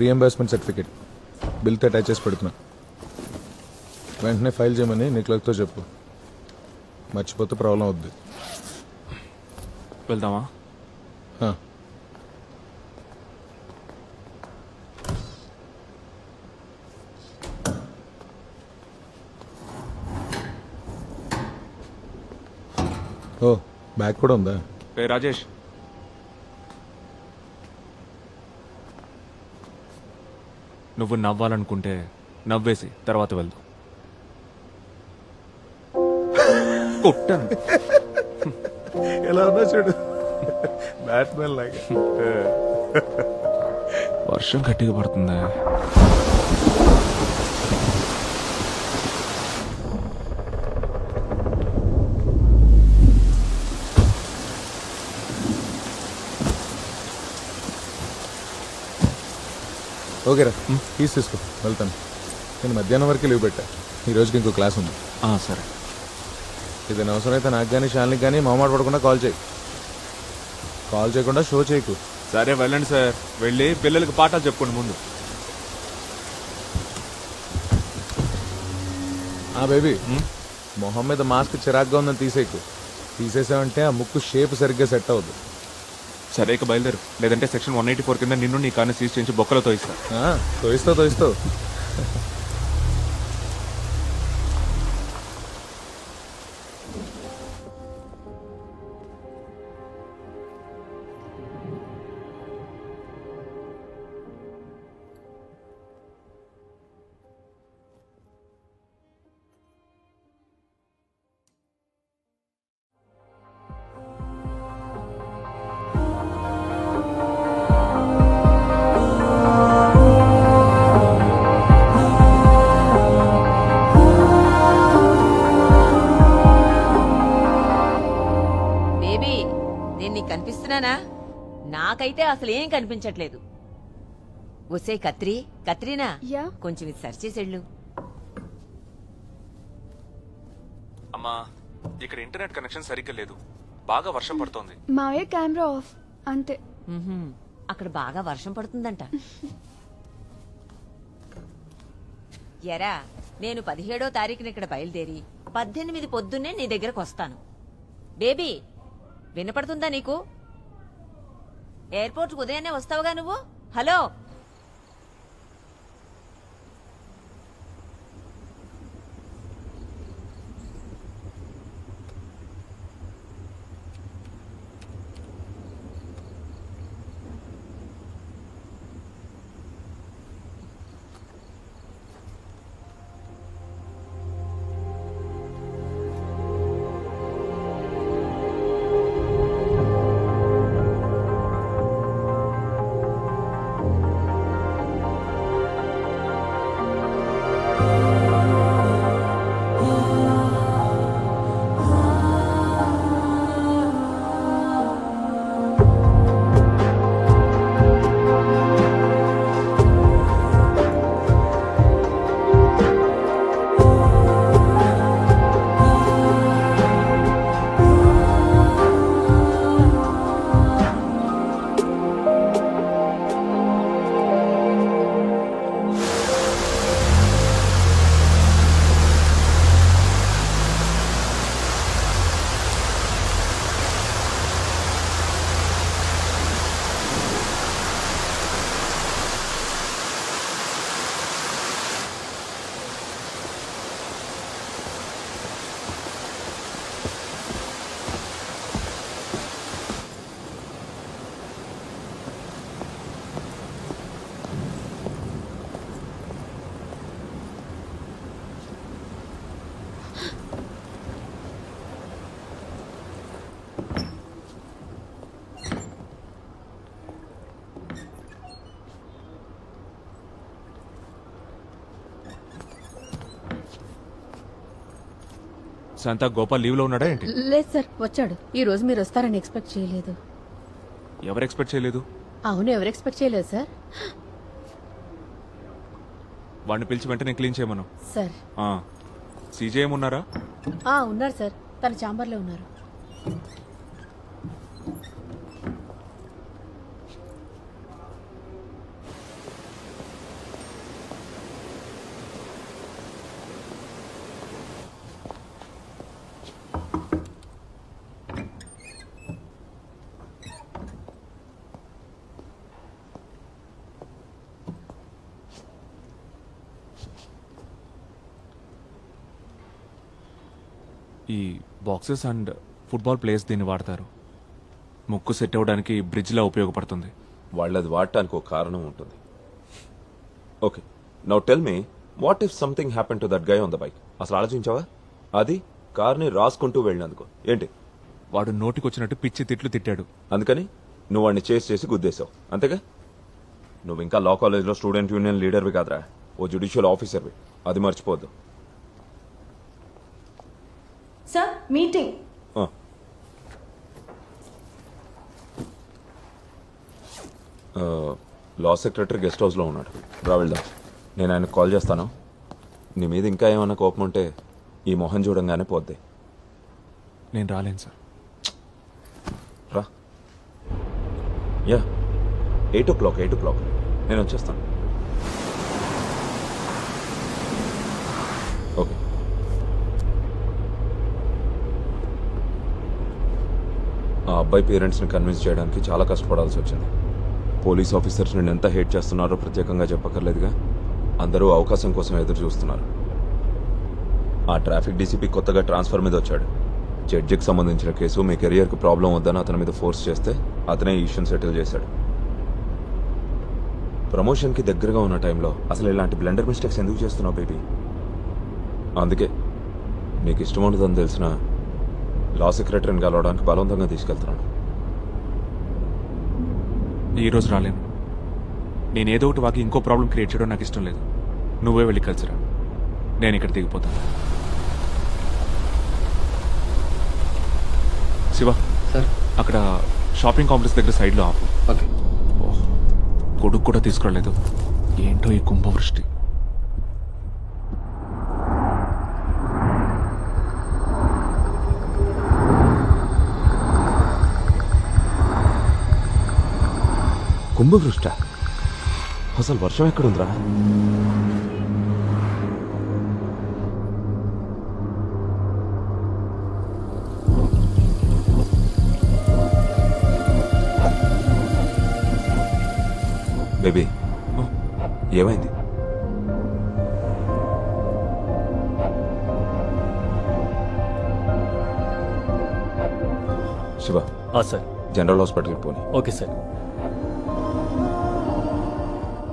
Reimbursement certificate బిల్తో attach చేసి పెడుతున్నా. వెంటనే ఫైల్ చేయమని నీ క్లర్క్తో చెప్పు. మర్చిపోతే ప్రాబ్లం అవుద్ది. వెళ్దామా? ఆ. ఓ బ్యాగ్ కూడా ఉందా? ఏ రాజేష్, నువ్వు నవ్వాలనుకుంటే నవ్వేసి తర్వాత వెళ్దాం. కొట్టాను. ఎలా ఉన్నా చూడు, బ్యాట్మెన్ లాగా. వర్షం గట్టిగా పడుతుందా? ఓకేరా, తీసుకో, వెళ్తాను. నేను మధ్యాహ్నం వరకు లీవ్ పెట్టా. ఈ రోజుకి ఇంకో క్లాస్ ఉంది. సరే. ఏదైనా అవసరం అయితే నాకు కానీ శాలినికి కానీ మొహమాట పడకుండా కాల్ చేయి. కాల్ చేయకుండా షో చేయకు. సరే వెళ్ళండి సార్. వెళ్ళి పిల్లలకి పాఠాలు చెప్పుకోండి ముందు. బేబీ, మొహం మీద మాస్క్ చిరాగ్గా ఉందని తీసేయకు. తీసేసావంటే ఆ ముక్కు షేప్ సరిగ్గా సెట్ అవ్వదు. సరే ఇక బయలుదేరు, లేదంటే సెక్షన్ 184 కింద నిన్ను నీ కాన్ని సీజ్ చేయించి బొక్కలతో ఇస్తా. తోయిస్తావు. కనిపిస్తున్నానా? నాకైతే అసలు ఏం కనిపించట్లేదు. ఒసే కత్రీనా, కొంచెం ఇది సెర్చ్ చేసేళ్ళు. అమ్మా, ఇక్కడ ఇంటర్నెట్ కనెక్షన్ సరిగ్గా లేదు. బాగా వర్షం పడుతోంది. మావయ్య కెమెరా ఆఫ్ అంతే. అక్కడ బాగా వర్షం పడుతుందంట. ఎరా, నేను 17వ తారీఖున ఇక్కడ బయలుదేరి 18 పొద్దున్నే నీ దగ్గరకు వస్తాను. బేబీ, వినపడుతుందా నీకు? ఎయిర్పోర్ట్కి ఉదయాన్నే వస్తావుగా నువ్వు. హలో, శాంత, గోపాల్ లీవ్ లో ఉన్నాడా ఏంటి? లేదు సార్, వచ్చాడు. ఈ రోజు మీరు వస్తారని ఎక్స్పెక్ట్ చేయలేదు. ఎవరు ఎక్స్పెక్ట్ చేయలేదు? అవును, ఎవరు ఎక్స్పెక్ట్ చేయలేదు సార్. వాడిని పిలిచి వెంటనే క్లీన్ చేయమను. సార్. సీజేఎం ఉన్నారా? ఉన్నారు సార్, తన ఛాంబర్లో ఉన్నారు. ఈ బాక్సెస్ అండ్ ఫుట్బాల్ ప్లేయర్స్ దీన్ని వాడతారు. ముక్కు సెట్ అవ్వడానికి బ్రిడ్జ్లా ఉపయోగపడుతుంది. వాళ్ళది వాడటానికి ఒక కారణం ఉంటుంది. Okay, now tell me, what if something happen to that guy on the bike? అసలు ఆలోచించావా? అది కార్ని రాసుకుంటూ వెళ్ళినందుకు ఏంటి? వాడు నోటికొచ్చినట్టు పిచ్చి తిట్లు తిట్టాడు. అందుకని నువ్వు వాడిని చేసి గుద్దేశావు, అంతేగా? నువ్వు ఇంకా లా కాలేజ్లో స్టూడెంట్ యూనియన్ లీడర్వి కాదురా, ఓ జ్యుడిషియల్ ఆఫీసర్వి. అది మర్చిపోవద్దు. Sir meeting. లా సెక్రటరీ గెస్ట్ హౌస్లో ఉన్నాడు, రా వెళ్దాం. నేను ఆయనకు కాల్ చేస్తాను. నీ మీద ఇంకా ఏమైనా కోపం ఉంటే ఈ మొహం చూడంగానే పోద్ది. నేను రాలేను సార్. రా. యా, 8 o'clock నేను వచ్చేస్తాను. ఓకే. ఆ అబ్బాయి పేరెంట్స్ని కన్విన్స్ చేయడానికి చాలా కష్టపడాల్సి వచ్చింది. పోలీస్ ఆఫీసర్స్ నేను ఎంత హేట్ చేస్తున్నారో ప్రత్యేకంగా చెప్పక్కర్లేదుగా. అందరూ అవకాశం కోసం ఎదురు చూస్తున్నారు. ఆ ట్రాఫిక్ డీసీపీ కొత్తగా ట్రాన్స్ఫర్ మీద వచ్చాడు. జడ్జికి సంబంధించిన కేసు మీ కెరియర్కి ప్రాబ్లం వద్దని అతని మీద ఫోర్స్ చేస్తే అతనే ఈ ఇష్యూని సెటిల్ చేశాడు. ప్రమోషన్కి దగ్గరగా ఉన్న టైంలో అసలు ఇలాంటి బ్లెండర్ మిస్టేక్స్ ఎందుకు చేస్తున్నావు బేబీ? అందుకే నీకు ఇష్టం ఉండదని తెలిసిన లా సెక్రటరీని కలవడానికి బలవంతంగా తీసుకెళ్తున్నాను. ఈరోజు రాలేను. నేను ఏదో ఒకటి వాకి ఇంకో ప్రాబ్లం క్రియేట్ చేయడం నాకు ఇష్టం లేదు. నువ్వే వెళ్ళి కలిసిరా, నేను ఇక్కడ దిగిపోతాను. శివ సార్. అక్కడ షాపింగ్ కాంప్లెక్స్ దగ్గర సైడ్లో ఆపు. ఓకే. కొడుకు కూడా తీసుకురాలేదు. ఏంటో ఈ కుంభవృష్టి. కుంభవృష్ట? అసలు వర్షం ఎక్కడుందిరా? బేబీ, ఏమైంది? శివ, సార్. జనరల్ హాస్పిటల్కి పోనీ. Okay sir.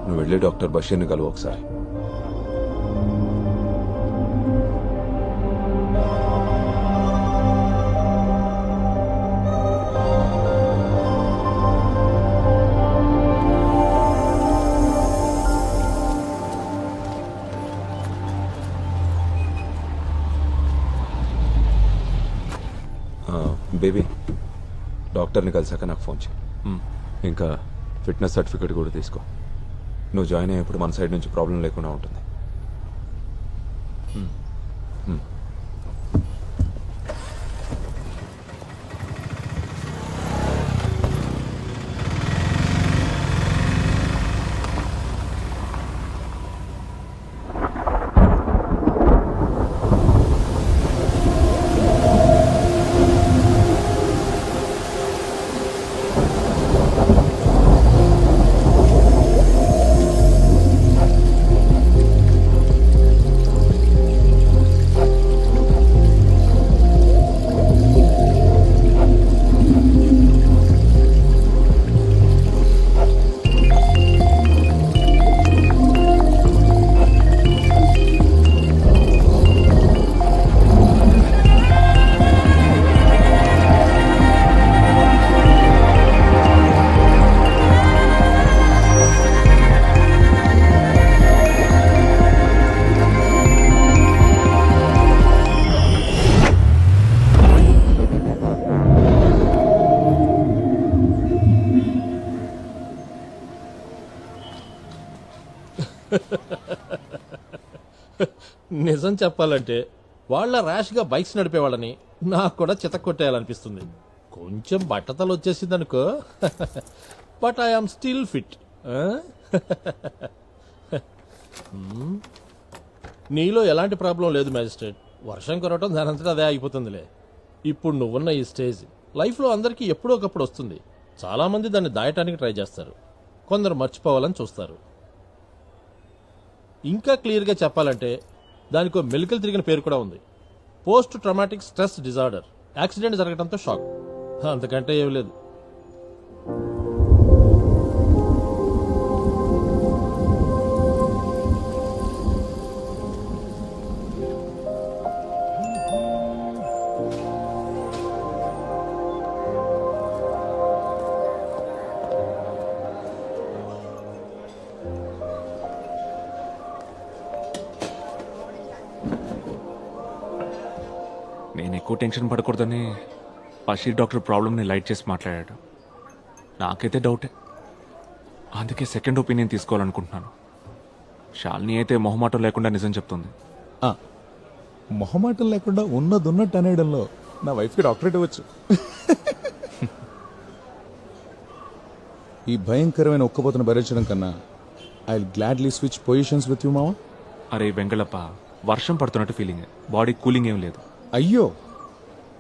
నువ్వు వెళ్ళి డాక్టర్ బషీర్ని కలువు ఒకసారి. బేబీ, డాక్టర్ని కలిసాక నాకు ఫోన్ చేయి. ఇంకా ఫిట్నెస్ సర్టిఫికేట్ కూడా తీసుకో. నువ్వు జాయిన్ అయ్యేప్పుడు మన సైడ్ నుంచి ప్రాబ్లం లేకుండా ఉంటుంది. నిజం చెప్పాలంటే వాళ్ళ ర్యాష్గా బైక్స్ నడిపేవాళ్ళని నాకు కూడా చితక్కొట్టేయాలనిపిస్తుంది. కొంచెం బట్టతలు వచ్చేసింది అనుకో, బట్ ఐఎమ్ స్టిల్ ఫిట్. నీలో ఎలాంటి ప్రాబ్లం లేదు మ్యాజిస్ట్రేట్. వర్షం కురవటం దానంతటా అదే అయిపోతుందిలే. ఇప్పుడు నువ్వున్న ఈ స్టేజ్ లైఫ్లో అందరికీ ఎప్పుడో ఒకప్పుడు వస్తుంది. చాలామంది దాన్ని దాయటానికి ట్రై చేస్తారు, కొందరు మర్చిపోవాలని చూస్తారు. ఇంకా క్లియర్గా చెప్పాలంటే దానికో మెలికలు తిరిగిన పేరు కూడా ఉంది, post traumatic stress disorder. Accident జరగడంతో షాక్, అంతకంటే ఏం లేదు. నేను ఎక్కువ టెన్షన్ పడకూడదని బషీర్ డాక్టర్ ప్రాబ్లమ్ని లైట్ చేసి మాట్లాడాడు. నాకైతే డౌటే, అందుకే సెకండ్ ఒపీనియన్ తీసుకోవాలనుకుంటున్నాను. శాలిని అయితే మొహమాటం లేకుండా నిజం చెప్తుంది. మొహమాటం లేకుండా ఉన్నదున్నట్టు అనేయడంలో నా వైఫ్కి డాక్టరేట్ ఇవ్వచ్చు. ఈ భయంకరమైన ఒక్కపోతను భరించడం కన్నా I gladly switch positions with you మావా. అరే వెంగళప్ప, వర్షం పడుతున్నట్టు ఫీలింగ్, బాడీ కూలింగ్ ఏం లేదు. అయ్యో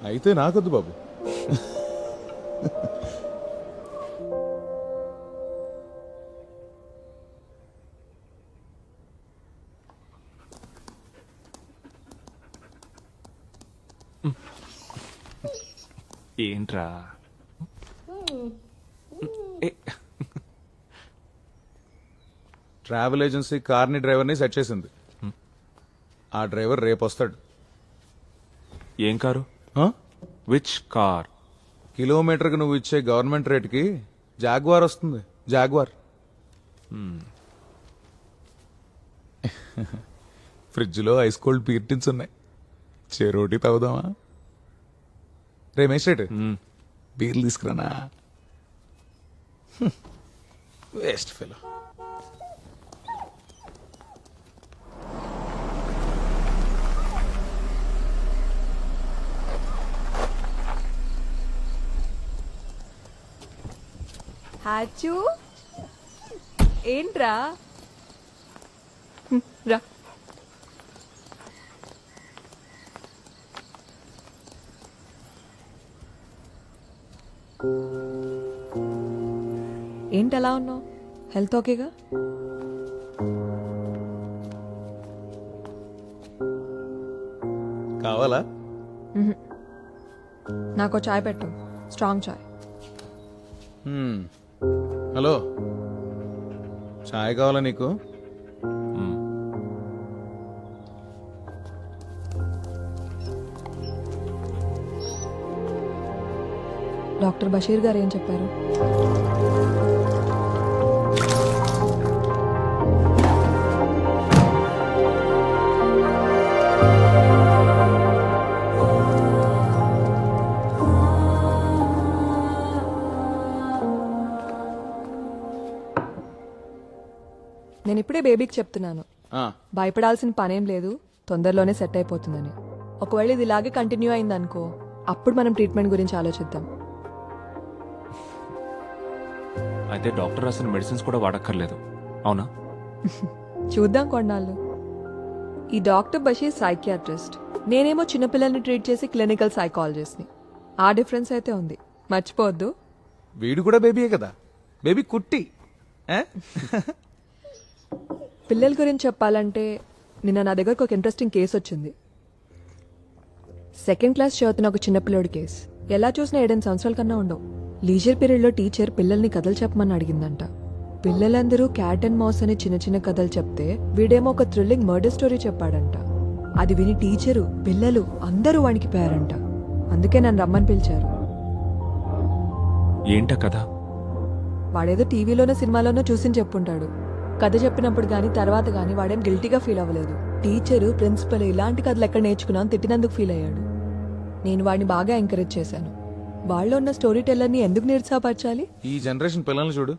అయితే నాకొద్దు బాబు. ఏంట్రా ఏ, ట్రావెల్ ఏజెన్సీ కార్ని డ్రైవర్ని సెట్ చేసింది. ఆ డ్రైవర్ రేపు వస్తాడు. ఏం కారు? ఆ? Which car? కిలోమీటర్కి నువ్వు ఇచ్చే గవర్నమెంట్ రేట్కి జాగ్వార్ వస్తుంది. జాగ్వార్. ఫ్రిడ్జ్లో ఐస్ కోల్డ్ బీర్ టిన్స్ ఉన్నాయి. చెరోటి తాగుదామా? రే మేస్ట్రేట్, బీర్లు తీసుకురానా? Waste fellow. హ్యాచు ఏంట్రా? రా. ఏంటి అలా ఉన్నావు? హెల్త్ ఓకేగా? కావాలా? నాకు చాయ్ పెట్టు, స్ట్రాంగ్ చాయ్. హలో, చాయ్ కావాలా నీకు? డాక్టర్ బషీర్ గారు ఏం చెప్పారు? నేను ఇప్పుడే బేబీకి చెప్తున్నాను, భయపడాల్సిన పనేం లేదు, తొందరలోనే సెట్ అయిపోతుందని. ఒకవేళ ఇది ఇలాగే కంటిన్యూ అయిందనుకో, అప్పుడు మనం ట్రీట్మెంట్ గురించి ఆలోచిద్దాం. అయితే డాక్టర్ రాసిన మెడిసిన్స్ కూడా వాడక్కర్లేదు, అవునా? చూద్దాం కొన్నాళ్ళు. ఈ డాక్టర్ బషీర్ సైకియాట్రిస్ట్, నేనేమో చిన్నపిల్లల్ని ట్రీట్ చేసి క్లినికల్ సైకాలజిస్ట్ని. ఆ డిఫరెన్స్ అయితే ఉంది, మర్చిపోవద్దు. వీడు కూడా బేబీయే కదా, బేబీ కుట్టి. పిల్లల గురించి చెప్పాలంటే నిన్న నా దగ్గరకు ఒక ఇంట్రెస్టింగ్ కేసు వచ్చింది. 2nd క్లాస్ చదువుతున్న ఒక చిన్నపిల్లడి కేసు. ఎలా చూసినా 7 సంవత్సరాల కన్నా ఉండవు. లీజర్ పీరియడ్లో టీచర్ పిల్లల్ని కథలు చెప్పమని అడిగిందంట. పిల్లలందరూ క్యాట్ అండ్ మౌస్ అని చిన్న చిన్న కథలు చెప్తే వీడేమో ఒక థ్రిల్లింగ్ మర్డర్ స్టోరీ చెప్పాడంట. అది విని టీచరు, పిల్లలు అందరూ వణికిపోయారంట. అందుకే నన్ను రమ్మని పిలిచారు. ఏంటా కథ? వాడేదో టీవీలోనో సినిమాలోనో చూసి చెప్పుంటాడు. కథ చెప్పినప్పుడు గానీ తర్వాత గానీ వాడేం గిల్టీగా ఫీల్ అవ్వలేదు. టీచరు, ప్రిన్సిపల్ ఇలాంటి కథలు ఎక్కడ నేర్చుకున్నాను తిట్టినందుకు ఫీల్ అయ్యాడు. నేను వాడిని బాగా ఎంకరేజ్ చేశాను. వాళ్ళు ఉన్న స్టోరీ టెల్లర్ని ఎందుకు నిరుత్సాహపరచాలి? ఈ జనరేషన్ పిల్లల్ని చూడు.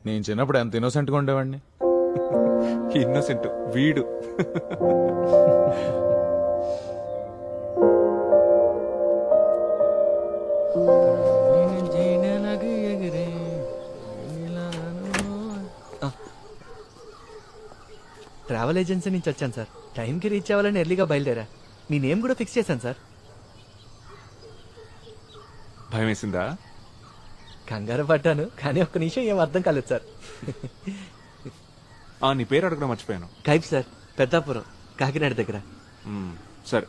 నేను చిన్నప్పుడు ఎంత ఇన్నోసెంట్గా ఉండేవాడిని. ఇన్నోసెంట్ వీడు. ట్రావెల్ ఏజెన్సీ నుంచి వచ్చాను సార్. టైంకి రీచ్ అవ్వాలని ఎర్లీగా బయలుదేరా. మీ నేమ్ కూడా ఫిక్స్ చేశాను సార్. భయం వేసిందా? కంగారు పడ్డాను, కానీ ఒక్క నిమిషం ఏం అర్థం కాలేదు సార్. నీ పేరు అడగడం మర్చిపోయాను. కైప్ సార్, పెద్దాపురం, కాకినాడ దగ్గర. సరే,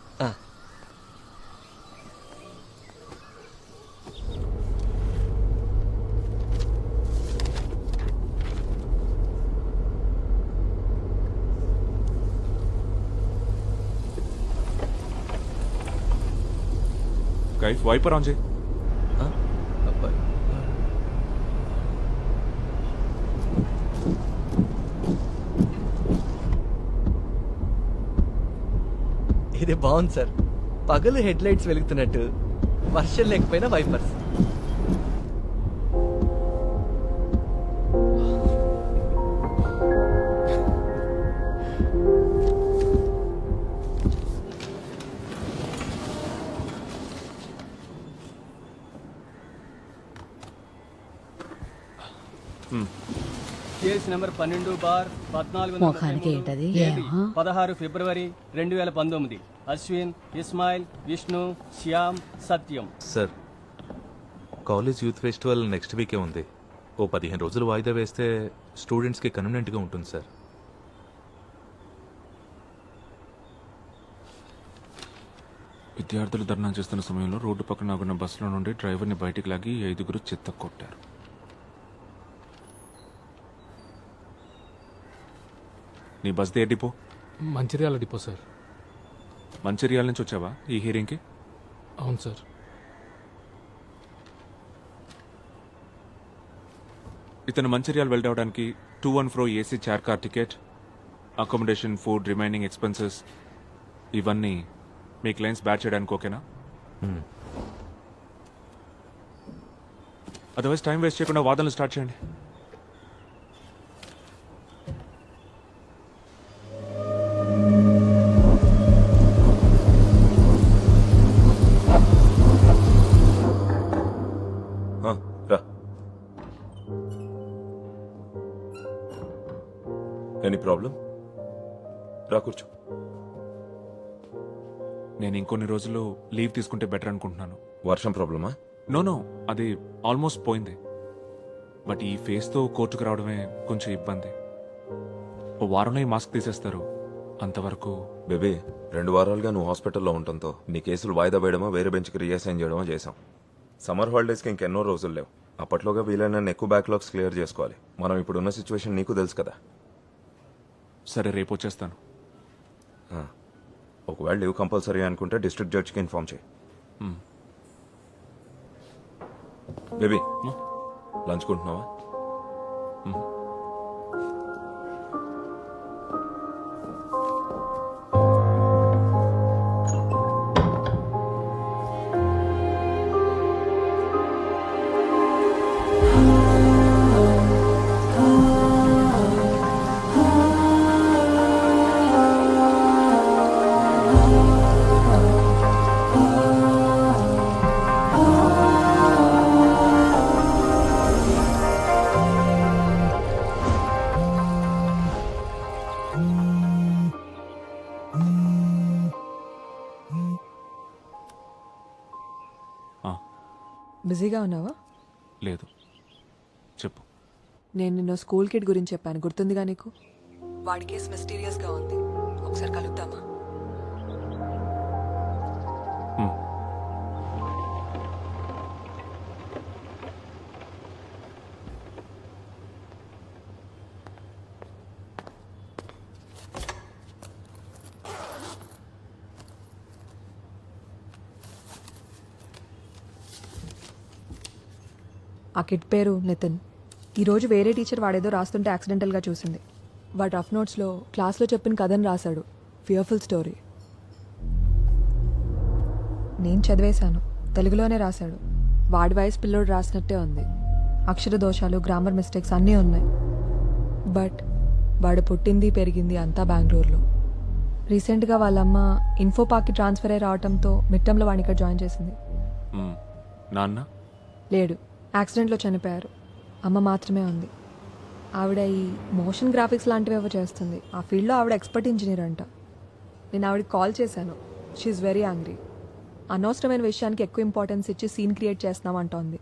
కైఫ్ వైపర్ ఆన్ చేయి. అబ్బాయి ఇది బాగుంది సార్. పగలు హెడ్ లైట్స్ వెలుగుతున్నట్టు, వర్షం లేకపోయినా వైపర్స్. కేసు నెంబర్ 12/14 ముఖానికి ఏంటది? తేదీ ఏమో. 16 February 2019. Ashwin, Ismail, Vishnu, Shyam, Satyam. Sir, college youth festival next వీకే ఉంది. ఓ 15 రోజులు వాయిదా వేస్తే స్టూడెంట్స్కి కన్వీనియంట్గా ఉంటుంది సార్. విద్యార్థులు ధర్నా చేస్తున్న సమయంలో రోడ్డు పక్కన ఆగున్న బస్సులో నుండి డ్రైవర్ని బయటికి లాగి 5 చెత్త కొట్టారు. నీ బస్ ఏ depot? Mancherial depot sir. Mancherial నుంచి వచ్చావా ఈ హియరింగ్కి? అవును సార్. ఇతను మంచిర్యాల వెళ్ళడానికి 214 AC chair car ticket, accommodation, food, remaining expenses ఇవన్నీ మీ క్లయింట్స్ బ్యాచ్ చేయడానికి ఓకేనా? అదర్వైజ్ టైం వేస్ట్ చేయకుండా వాదనలు స్టార్ట్ చేయండి. రా. Any problem? రా కూర్చో. నేను ఇంకొన్ని రోజులు లీవ్ తీసుకుంటే బెటర్ అనుకుంటున్నాను. వర్షం ప్రాబ్లమా? నో, అది ఆల్మోస్ట్ పోయింది. బట్ ఈ ఫేస్తో కోర్టుకు రావడమే కొంచెం ఇబ్బంది. ఓ వారంలో ఈ మాస్క్ తీసేస్తారు. అంతవరకు బేబీ, 2 వారాలుగా నువ్వు హాస్పిటల్లో ఉండటంతో నీ కేసులు వాయిదా వేయడమో వేరే బెంచ్కి రీఅసైన్ చేయడమో చేశాం. సమ్మర్ హాలిడేస్కి ఇంకెన్నో రోజులు లేవు. అప్పట్లోగా వీలైన ఎక్కువ బ్యాక్లాగ్స్ క్లియర్ చేసుకోవాలి. మనం ఇప్పుడున్న సిచ్యువేషన్ నీకు తెలుసు కదా. సరే, రేపు వచ్చేస్తాను. ఒకవేళ లీవ్ కంపల్సరీ అనుకుంటే డిస్ట్రిక్ట్ జడ్జ్కి ఇన్ఫార్మ్ చేయి. బేబీ, లంచ్ కొంటున్నావా? బిజీగా ఉన్నావా? లేదు, చెప్పు. నేను నిన్న స్కూల్ కిడ్ గురించి చెప్పాను, గుర్తుందిగా నీకు? వాడి కేసు మిస్టీరియస్గా ఉంది. ఒకసారి కలుద్దామా? ఆ కిడ్ పేరు నితిన్. ఈరోజు వేరే టీచర్ వాడేదో రాస్తుంటే యాక్సిడెంటల్గా చూసింది. వాడు రఫ్ నోట్స్లో క్లాస్లో చెప్పిన కథను రాశాడు. Fearful story. నేను చదివేశాను. తెలుగులోనే రాశాడు. వాడి వయసు పిల్లోడు రాసినట్టే ఉంది. అక్షర దోషాలు, గ్రామర్ మిస్టేక్స్ అన్నీ ఉన్నాయి. బట్ వాడు పుట్టింది పెరిగింది అంతా బెంగళూరులో. రీసెంట్గా వాళ్ళమ్మ ఇన్ఫో పార్క్కి ట్రాన్స్ఫర్ అయ్యి రావడంతో మిట్టంలో వాడిని ఇక్కడ జాయిన్ చేసింది. నాన్న లేడు, యాక్సిడెంట్లో చనిపోయారు. అమ్మ మాత్రమే ఉంది. ఆవిడ ఈ మోషన్ గ్రాఫిక్స్ లాంటివి ఏవో చేస్తుంది. ఆ ఫీల్డ్లో ఆవిడ ఎక్స్పర్ట్ ఇంజనీర్ అంట. నేను ఆవిడకి కాల్ చేశాను. She very angry. అనవసరమైన విషయానికి ఎక్కువ ఇంపార్టెన్స్ ఇచ్చి సీన్ క్రియేట్ చేస్తున్నాం అంటోంది.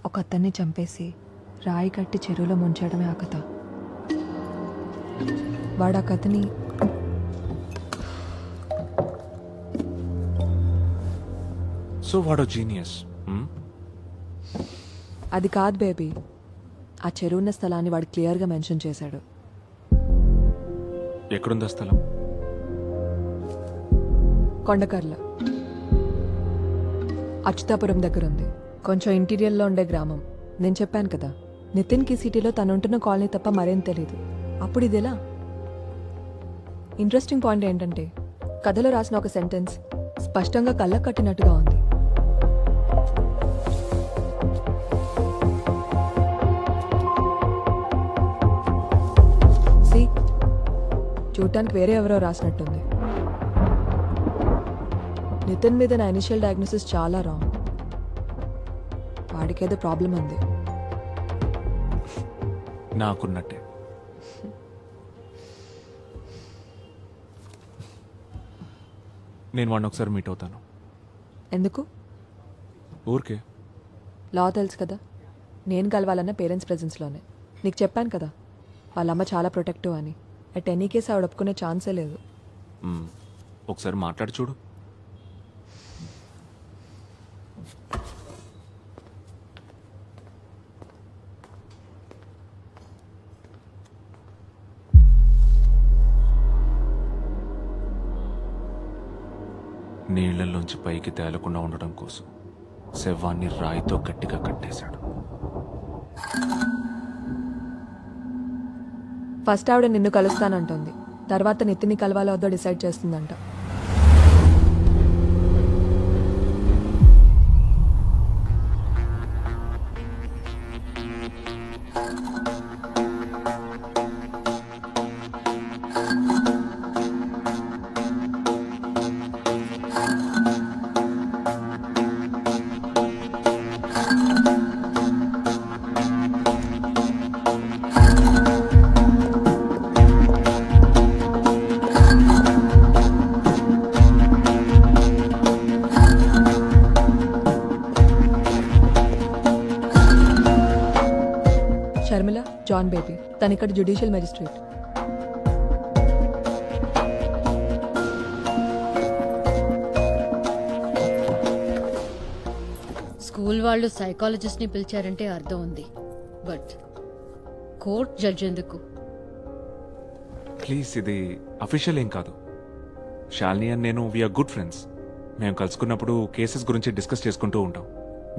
ఒక అతన్ని చంపేసి రాయి కట్టి చెరువులో ముంచడమే ఆ కథ. వాడు ఆ కథని సో వాడో జీనియస్. అది కాదు బేబీ. ఆ చెరువున్న స్థలాన్ని వాడు క్లియర్గా మెన్షన్ చేశాడు. ఎక్కడుందా స్థలం? కొండకర్ల అచ్యుతాపురం దగ్గర ఉంది. కొంచెం ఇంటీరియర్లో ఉండే గ్రామం. నేను చెప్పాను కదా, నితిన్కి సిటీలో తనుంటున్న కాలనీ తప్ప మరేం తెలీదు. అప్పుడు ఇదెలా? ఇంట్రెస్టింగ్ పాయింట్ ఏంటంటే కథలో రాసిన ఒక సెంటెన్స్ స్పష్టంగా కళ్ళకు కట్టినట్టుగా ఉంది. సి చూడటానికి వేరే ఎవరో రాసినట్టుంది. నితిన్ మీద నా ఇనిషియల్ డయాగ్నోసిస్ చాలా రాంగ్. వాడికేదో ప్రాబ్లం ఉంది. నాకున్నట్టే. నేను వాడిని ఒకసారి మీట్ అవుతాను. ఎందుకు? ఊరికే. లా తెలుసు కదా, నేను కలవాలన్న పేరెంట్స్ ప్రెజెన్స్లోనే. నీకు చెప్పాను కదా వాళ్ళ అమ్మ చాలా ప్రొటెక్టివ్ అని. అట్ ఎనీ కేసు ఆవిడ ఒప్పుకునే ఛాన్సే లేదు. ఒకసారి మాట్లాడి చూడు. నీళ్లలోంచి పైకి తేలకుండా ఉండడం కోసం శవాన్ని రాయితో గట్టిగా కట్టేశాడు. ఫస్ట్ ఆవిడ నిన్ను కలుస్తానంటుంది, తర్వాత నితిన్ని కలవాలో వద్దో డిసైడ్ చేస్తుందంట. షర్మిల, జాన్ బేబీ, తను ఇక్కడ జ్యుడిషియల్ మెజిస్ట్రేట్. స్కూల్ వాళ్ళు సైకాలజిస్ట్ని పిలిచారంటే అర్థం ఉంది, బట్ కోర్ట్ జడ్జ్ ఎందుకు? ప్లీజ్, ఇది అఫీషియల్ ఏం కాదు. శాలిని అండ్ నేను వీఆర్ గుడ్ ఫ్రెండ్స్. మేము కలుసుకున్నప్పుడు కేసెస్ గురించి డిస్కస్ చేసుకుంటూ ఉంటాం.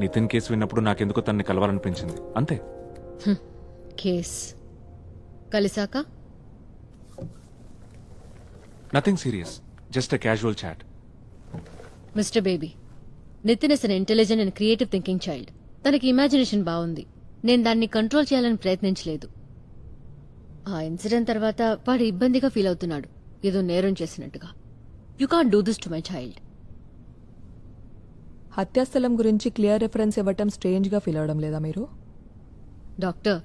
నితిన్ కేసు విన్నప్పుడు నాకెందుకో తనని కలవాలనిపించింది, అంతే. కేస్ కలిసాక nothing serious, just a casual chat. Mister baby, Nitin is an intelligent and creative thinking child. తనకి ఇమాజినేషన్ బాగుంది. నేను దాన్ని కంట్రోల్ చేయాలని ప్రయత్నించలేదు. ఆ ఇన్సిడెంట్ తర్వాత వాడు ఇబ్బందిగా ఫీల్ అవుతున్నాడు, ఏదో నేరం చేసినట్టుగా. You can't do this to my child. హత్యాస్థలం గురించి క్లియర్ రిఫరెన్స్ ఇవ్వటం స్ట్రేంజ్గా ఫీల్ అవడం లేదా మీరు? డాక్టర్,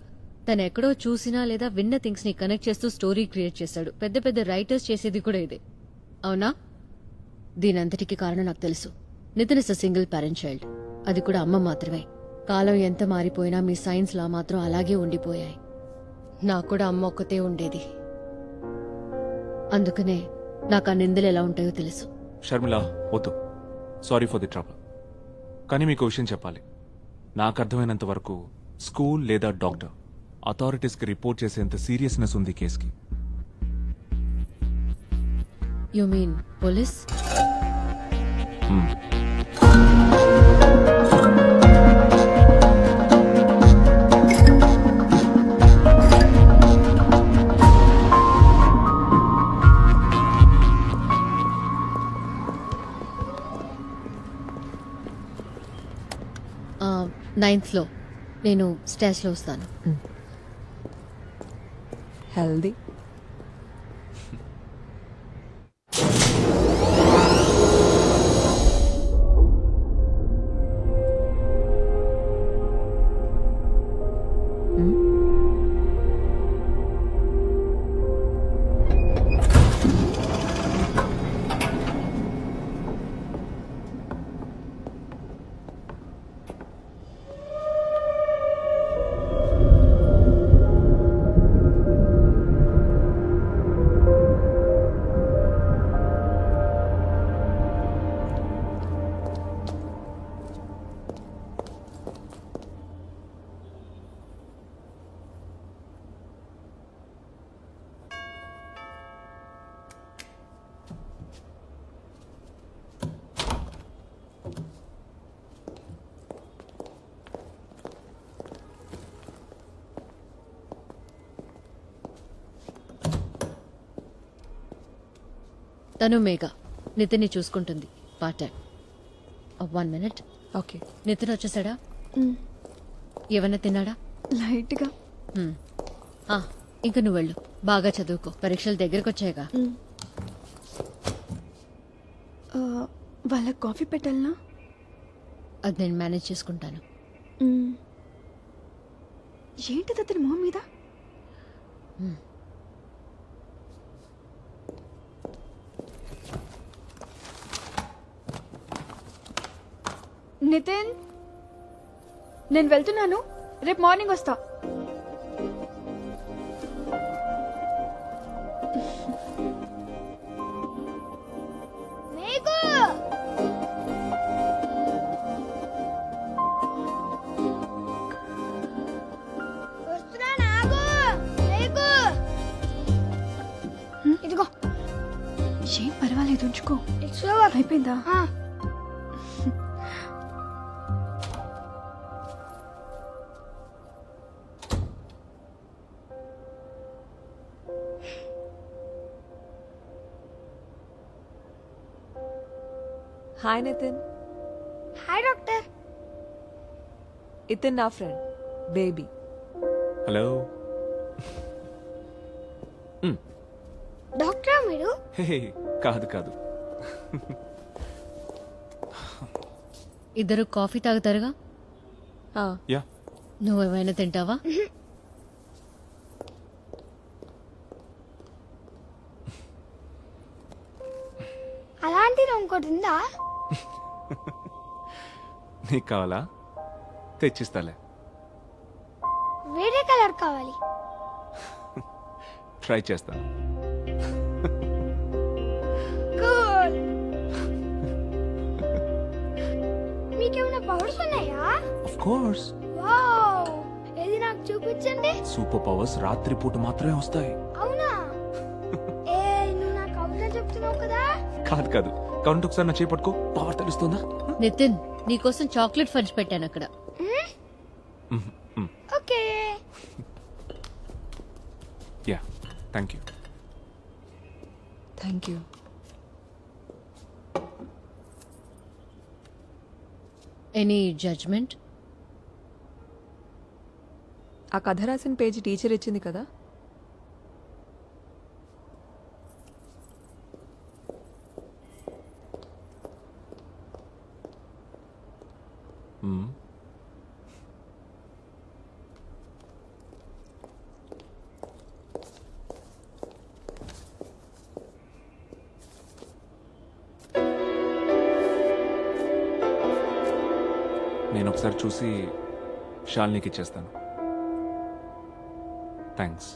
తను ఎక్కడో చూసినా లేదా విన్న థింగ్స్ ని కనెక్ట్ చేస్తూ స్టోరీ క్రియేట్ చేశాడు. పెద్ద పెద్ద రైటర్స్ చేసేది కూడా ఇదే, అవునా? దీనంతటికి కారణం నాకు తెలుసు. Nitin is a single parent child, అది కూడా అమ్మ మాత్రమే. కాలం ఎంత మారిపోయినా మీ సైన్స్ లా మాత్రం అలాగే ఉండిపోయాయి. నాకు కూడా అమ్మ ఒక్కతే ఉండేది, అందుకనే నాకు ఆ నిందలు ఎలా ఉంటాయో తెలుసు. షర్మిల, వద్దు. Sorry for the trouble. కానీ మీకు విషయం చెప్పాలి. నాకు అర్థమైనంత వరకు స్కూల్ లేదా డాక్టర్ అథారిటీస్కి రిపోర్ట్ చేసేంత సీరియస్నెస్ ఉంది కేసుకి. You mean police? నైన్త్లో నేను స్టాచ్లో వస్తాను. హెల్దీ. తను మేఘ నితిన్ని చూసుకుంటుంది part time. 1 minute. Okay. Nitin వచ్చేసాడా? ఏమన్నా తిన్నాడా? లైట్గా. హ్మ్. ఆ, ఇంక నువ్వు వెళ్ళు, బాగా చదువుకో, పరీక్షలు దగ్గరకు వచ్చాయిగా. వాళ్ళకి కాఫీ పెట్టాలనా? అది నేను మేనేజ్ చేసుకుంటాను. ఏంటిది అతని మొహం మీద? నితిన్, నేను వెళ్తున్నాను, రేపు మార్నింగ్ వస్తా. ఇదిగో. ఏం పర్వాలేదు, ఉంచుకో. అయిపోయిందా? హాయ్ నితిన్. Hi doctor. ఇతన్ నా ఫ్రెండ్ బేబీ. హలో. డాక్టరా మీరు? హే, కాదు కాదు. ఇద్దరు కాఫీ తాగుతారుగా? యా. నువ్వేమైనా తింటావా? అలాంటిది ఇంకోటి ఉందా? నీకు కావాలా? తెచ్చిస్తాలే. వేరే కలర్ కావాలి. ట్రై చేస్తాను. కూల్. మీకేమైనా పవర్స్ ఉన్నాయా? Of course. వావ్, ఏది నాకు చూపించండి. సూపర్ పవర్స్ రాత్రిపూట మాత్రమే వస్తాయి. అవునా? ఏ, నువ్వు నాకు అవునా చెప్తున్నావు కదా? కాదు కాదు, కౌంట్ ఒకసారి నా చేపట్టుకో, పవర్ తెలుస్తుందా? నితిన్, నీకోసం చాక్లెట్ ఫంచ్ పెట్టాను అక్కడ. Okay. Yeah, thank you. Thank you. Any judgement? ఆ కథ రాసిన పేజీ టీచర్ ఇచ్చింది కదా. నేను ఒకసారి చూసి షాల్నీకి ఇచ్చేస్తాను. Thanks.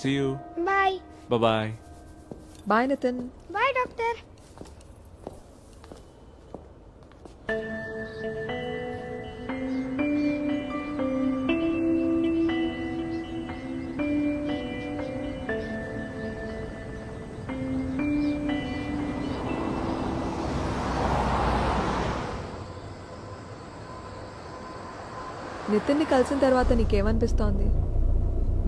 See you. Bye. Bye. Bye Nitin. Bye doctor. నితిన్ని కలిసిన తర్వాత నీకేమనిపిస్తోంది?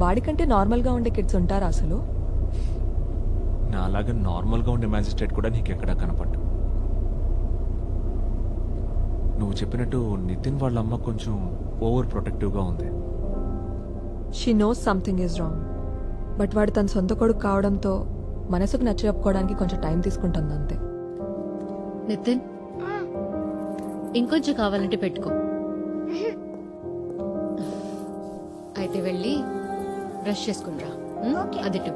వాడికంటే నార్మల్గా ఉండే కిడ్స్ ఉంటారా అసలు? నా అలాగా నార్మల్గా ఉండే మ్యాజిస్ట్రేట్ కూడా నీకు ఎక్కడా కనపడ్డు. నువ్వు చెప్పినట్టు నితిన్ వాళ్ళ అమ్మ కొంచెం ఓవర్ ప్రొటెక్టివ్గా ఉంది. She knows something is wrong. But వాడు తన సొంత కొడుకు కావడంతో మనసుకు నచ్చ చెప్పుకోవడానికి కొంచెం టైం తీసుకుంటుంది అంతే. నితిన్, ఇంకొంచెం కావాలంటే పెట్టుకో. అయితే వెళ్ళి బ్రష్ చేసుకునిరా. అదిటు.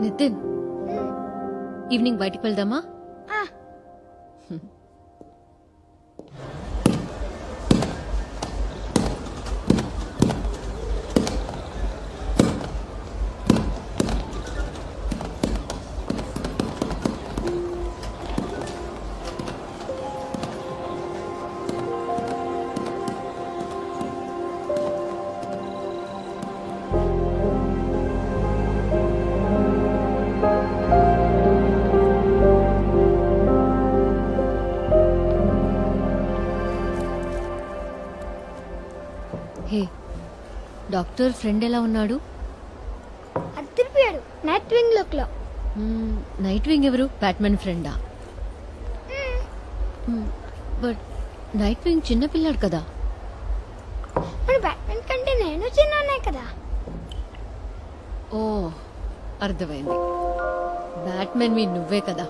నితిన్, ఈవినింగ్ బయటికి వెళ్దామా? హే, డాక్టర్ ఫ్రెండ్ ఎలా ఉన్నాడు? తిరిపాడు నైట్ వింగ్ లుక్ లో. నైట్ వింగ్ ఎవరు? బ్యాట్మెన్ ఫ్రెండా? బట్ నైట్ వింగ్ చిన్నపిల్లాడు కదా. మరి బ్యాట్మెన్ కంటే నేను చిన్ననే కదా. ఓ అర్థమైంది. బ్యాట్మెన్ మీ నువ్వే కదా.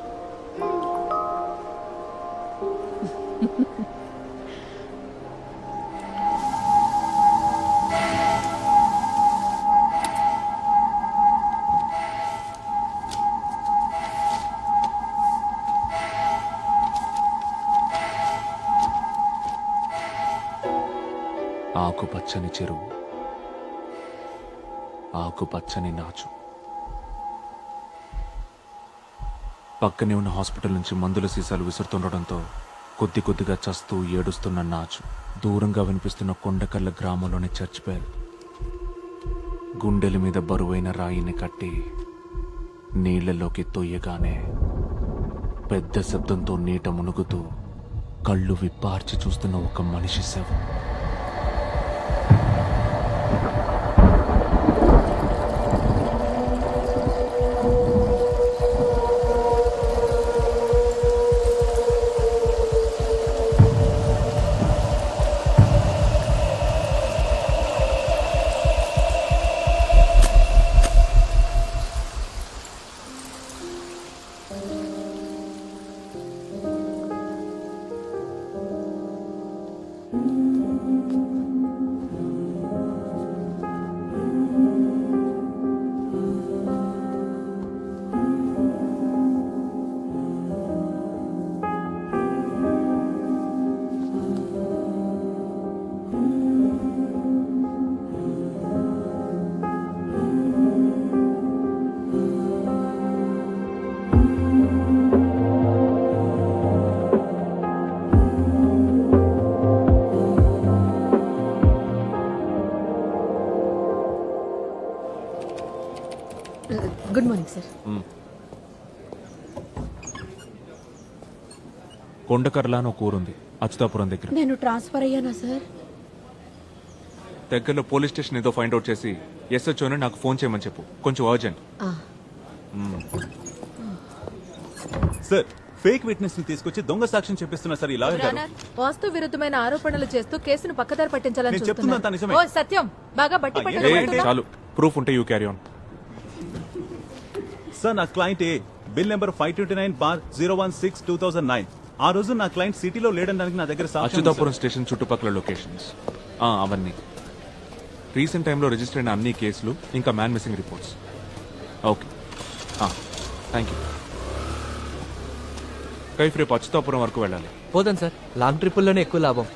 ఆకుపచ్చని చెరువు, ఆకుపచ్చని నాచు. పక్కనే ఉన్న హాస్పిటల్ నుంచి మందుల సీసాలు విసురుతుండటంతో కొద్ది కొద్దిగా చస్తూ ఏడుస్తున్న నాచు దూరంగా వినిపిస్తున్న కొండకల్ల గ్రామంలోని చర్చ్ బెల్. గుండెల మీద బరువైన రాయిని కట్టి నీళ్లలోకి తొయ్యగానే పెద్ద శబ్దంతో నీట మునుగుతూ కళ్ళు విప్పార్చి చూస్తున్న ఒక మనిషి శవం. Good morning sir. కొండకర్ల అని ఒక ఊరుంది అచ్యుతాపురం దగ్గర. నేను ట్రాన్స్ఫర్ అయ్యానా సార్? దగ్గరలో పోలీస్ స్టేషన్ ఏదో ఫైండ్ అవుట్ చేసి ఎస్హెచ్ఓని నాకు ఫోన్ చేయమని చెప్పు, కొంచెం అర్జెంట్. సార్, ఫేక్ విట్నెస్ ని తీసుకొచ్చి దొంగ సాక్ష్యం చెప్పిస్తున్నా సార్. ఇలా వాస్తు విరుద్ధమైన ఆరోపణలు చేస్తూ కేసును పక్కదారి పట్టించాలని నేను చెప్తున్నంత నిజమే. ఓ సత్యం, బాగా బట్టి చాలు, ప్రూఫ్ ఉంటే యూ క్యారీ ఆన్. సార్, నా క్లయింట్ ఏ బిల్ నెంబర్ 529/016/2009. ఆ రోజు నా క్లయింట్ సిటీలో లేడనడానికి నా దగ్గర సాక్ష్యం ఉంది, అచ్యుతాపురం స్టేషన్ చుట్టుపక్కల లొకేషన్స్ అవన్నీ. రీసెంట్ టైంలో రిజిస్టర్ అయిన అన్ని కేసులు, ఇంకా man missing reports. Okay, thank you. Kaif రేపు అచ్యుతాపురం వరకు వెళ్ళాలి. పోదాం సార్, లాంగ్ ట్రిప్పుల్లోనే ఎక్కువ లాభం.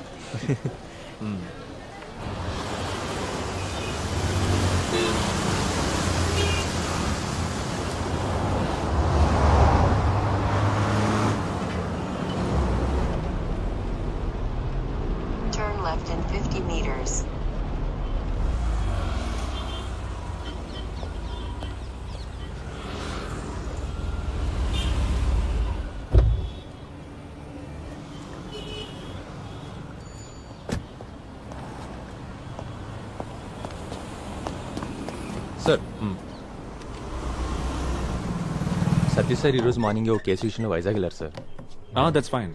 Turn left in 50 meters. Sir, Satish sir ఈరోజు మార్నింగ్ ఒక కేసు విషయంలో వైజాగ్ వెళ్ళారు సార్. That's fine.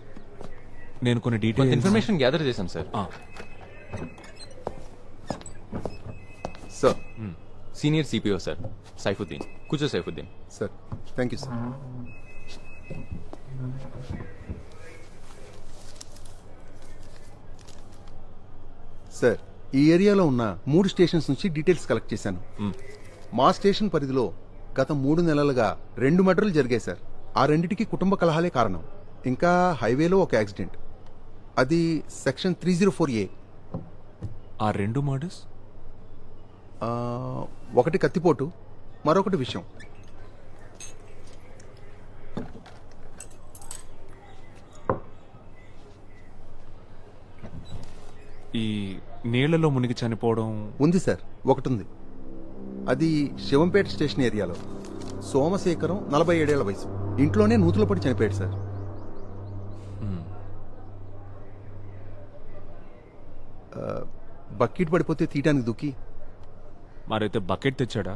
నేను కొన్ని కొంత డీటెయిల్స్ ఇన్ఫర్మేషన్ గ్యాదర్ చేశాను సార్. Sir, senior CPO sir Saifuddin. కూర్చో Saifuddin. Sir, thank you sir. Sir, ఈ ఏరియాలో ఉన్న 3 స్టేషన్స్ నుంచి డీటెయిల్స్ కలెక్ట్ చేశాను. మా స్టేషన్ పరిధిలో గత 3 నెలలుగా 2 మర్డర్లు జరిగాయి సార్. ఆ రెండిటికి కుటుంబ కలహాలే కారణం. ఇంకా హైవేలో ఒక యాక్సిడెంట్, అది సెక్షన్ 304A. ఆ 2 మర్డర్స్? ఒకటి కత్తిపోటు, మరొకటి విషయం. ఈ నీళ్లలో మునిగి చనిపోవడం ఉంది సార్, ఒకటి ఉంది. అది శివంపేట స్టేషన్ ఏరియాలో. సోమశేఖరం 47 ఏళ్ల వయసు. ఇంట్లోనే నూతులో పడి చనిపోయాడు సార్. బకెట్ పడిపోతే తీయటానికి దుక్కి. మరైతే బకెట్ తెచ్చాడా?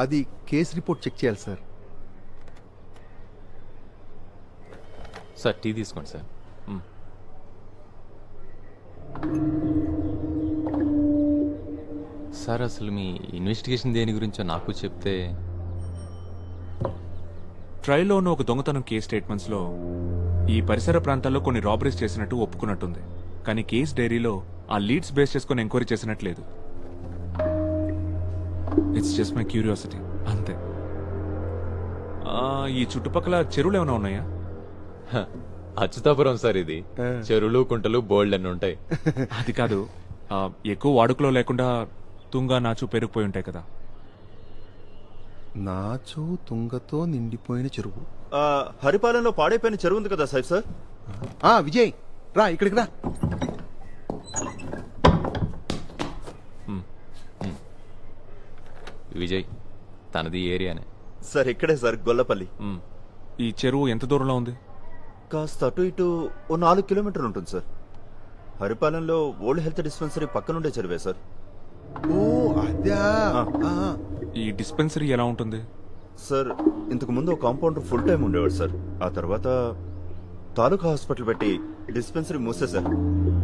అది కేసు రిపోర్ట్ చెక్ చేయాలి సార్. సార్ టీ తీసుకోండి సార్. సార్ అసలు మీ ఇన్వెస్టిగేషన్ దేని గురించో నాకు చెప్తే. ట్రైల్లో ఉన్న ఒక దొంగతనం కేస్ స్టేట్మెంట్స్లో ఈ పరిసర ప్రాంతాల్లో కొన్ని రాబరీస్ చేసినట్టు ఒప్పుకున్నట్టుంది. కానీ కేస్ డైరీలో ఆ లీడ్స్ బేస్ చేసుకుని ఎంక్వైరీ చేసినట్లేదు. ఇట్స్ జస్ట్ మై క్యూరియాసిటీ అంతే. ఈ చుట్టుపక్కల చెరువులు ఏమైనా ఉన్నాయా? అచ్యుతాపురం సార్ ఇది. చెరువులు కుంటలు బోల్డ్ అని ఉంటాయి. అది కాదు, ఎక్కువ వాడుకలో లేకుండా తుంగా నాచు పెరిగిపోయి ఉంటాయి కదా. నాచు తుంగతో నిండిపోయిన చెరువు. హరిపాలెంలో పాడైపోయిన చెరువు ఉంది కదా సార్. సార్ విజయ్ రా ఇక్కడికి రా. విజయ్ తనది ఏరియానే సార్. ఇక్కడే సార్, గొల్లపల్లి. ఈ చెరువు ఎంత దూరంలో ఉంది? కాస్త అటు ఇటు ఓ 4 కిలోమీటర్లు ఉంటుంది సార్. హరిపాలెంలో ఓల్డ్ హెల్త్ డిస్పెన్సరీ పక్కనుండే చెరువే సార్. ఓ అదా. ఈ డిస్పెన్సరీ ఎలా ఉంటుంది? సార్ ఇంతకు ముందు కాంపౌండర్ ఫుల్ టైం ఉండేవాడు సార్. ఆ తర్వాత తాలూకా హాస్పిటల్ పెట్టి డిస్పెన్సరీ మూసేశారు.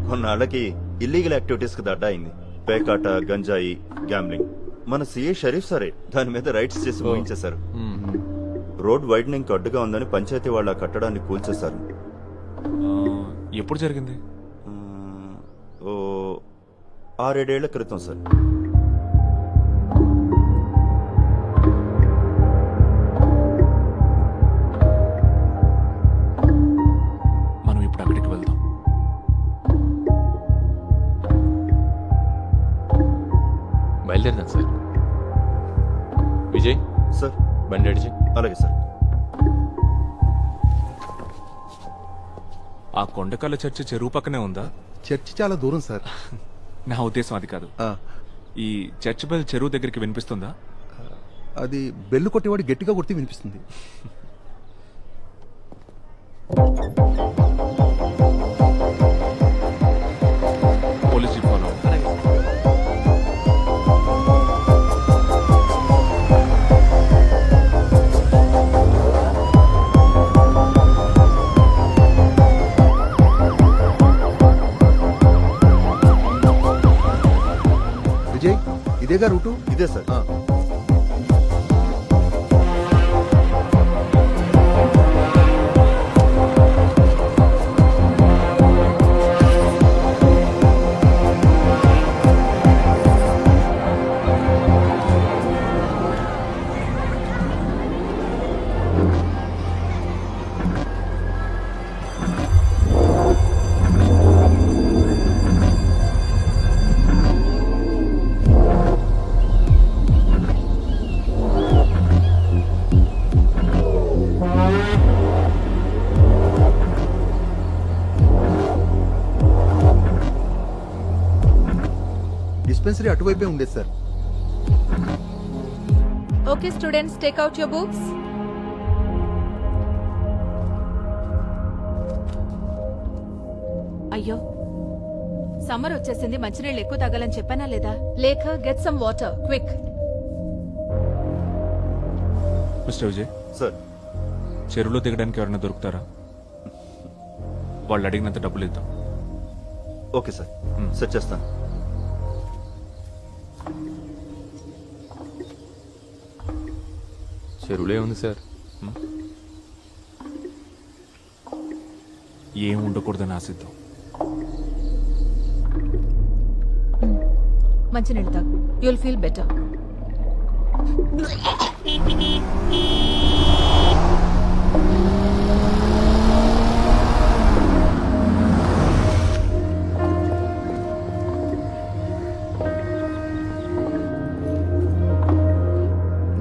కొన్నాళ్ళకి ఇల్లీగల్ యాక్టివిటీస్ కి అడ్డా అయింది. పేకాట, గంజాయి, గ్యాంబ్లింగ్. మన సిఐ షరీఫ్ సారే దాని మీద రైట్స్ చేసి ముగించేశారు. రోడ్ వైడనింగ్ అడ్డుగా ఉందని పంచాయతీ వాళ్ళ కట్టడాన్ని కూల్చేశారు. ఎప్పుడు జరిగింది? ఓ 6-7 ఏళ్ల క్రితం సార్. మనం ఇప్పుడు అక్కడికి వెళ్దాం. బయలుదేరదాం సార్. విజయ్ సార్ బండి అడిచి. అలాగే సార్. ఆ కొండకల్ల చర్చి చెరువు పక్కనే ఉందా? చర్చి చాలా దూరం సార్. నా ఉద్దేశం అది కాదు. ఈ చర్చ్ బెల్ చెరువు దగ్గరికి వినిపిస్తుందా? అది బెల్లు కొట్టేవాడు గట్టిగా కొడితే వినిపిస్తుంది. Police jeep follow. విజయ్ ఇదేగా రూటు. ఇదే సార్. డిస్పెన్సరీ అటువైపే ఉండేది sir. Okay students, take out your books. అయ్యో, సమ్మర్ వచ్చేసింది. మంచినీళ్ళు ఎక్కువ తాగాలని చెప్పానా లేదా? లేఖ, get some water quick. Mister Vijay sir చెరువులో దిగడానికి ఎవరైనా దొరుకుతారా? వాళ్ళు అడిగినంత డబ్బులు ఇద్దాం. ఓకే సార్, సెట్ చేస్తాను. చెరువులే ఉంది సార్. ఏం ఉండకూడదని ఆశిద్దాం. మంచినీళ్ళు తాగు, యుల్ ఫీల్ బెటర్.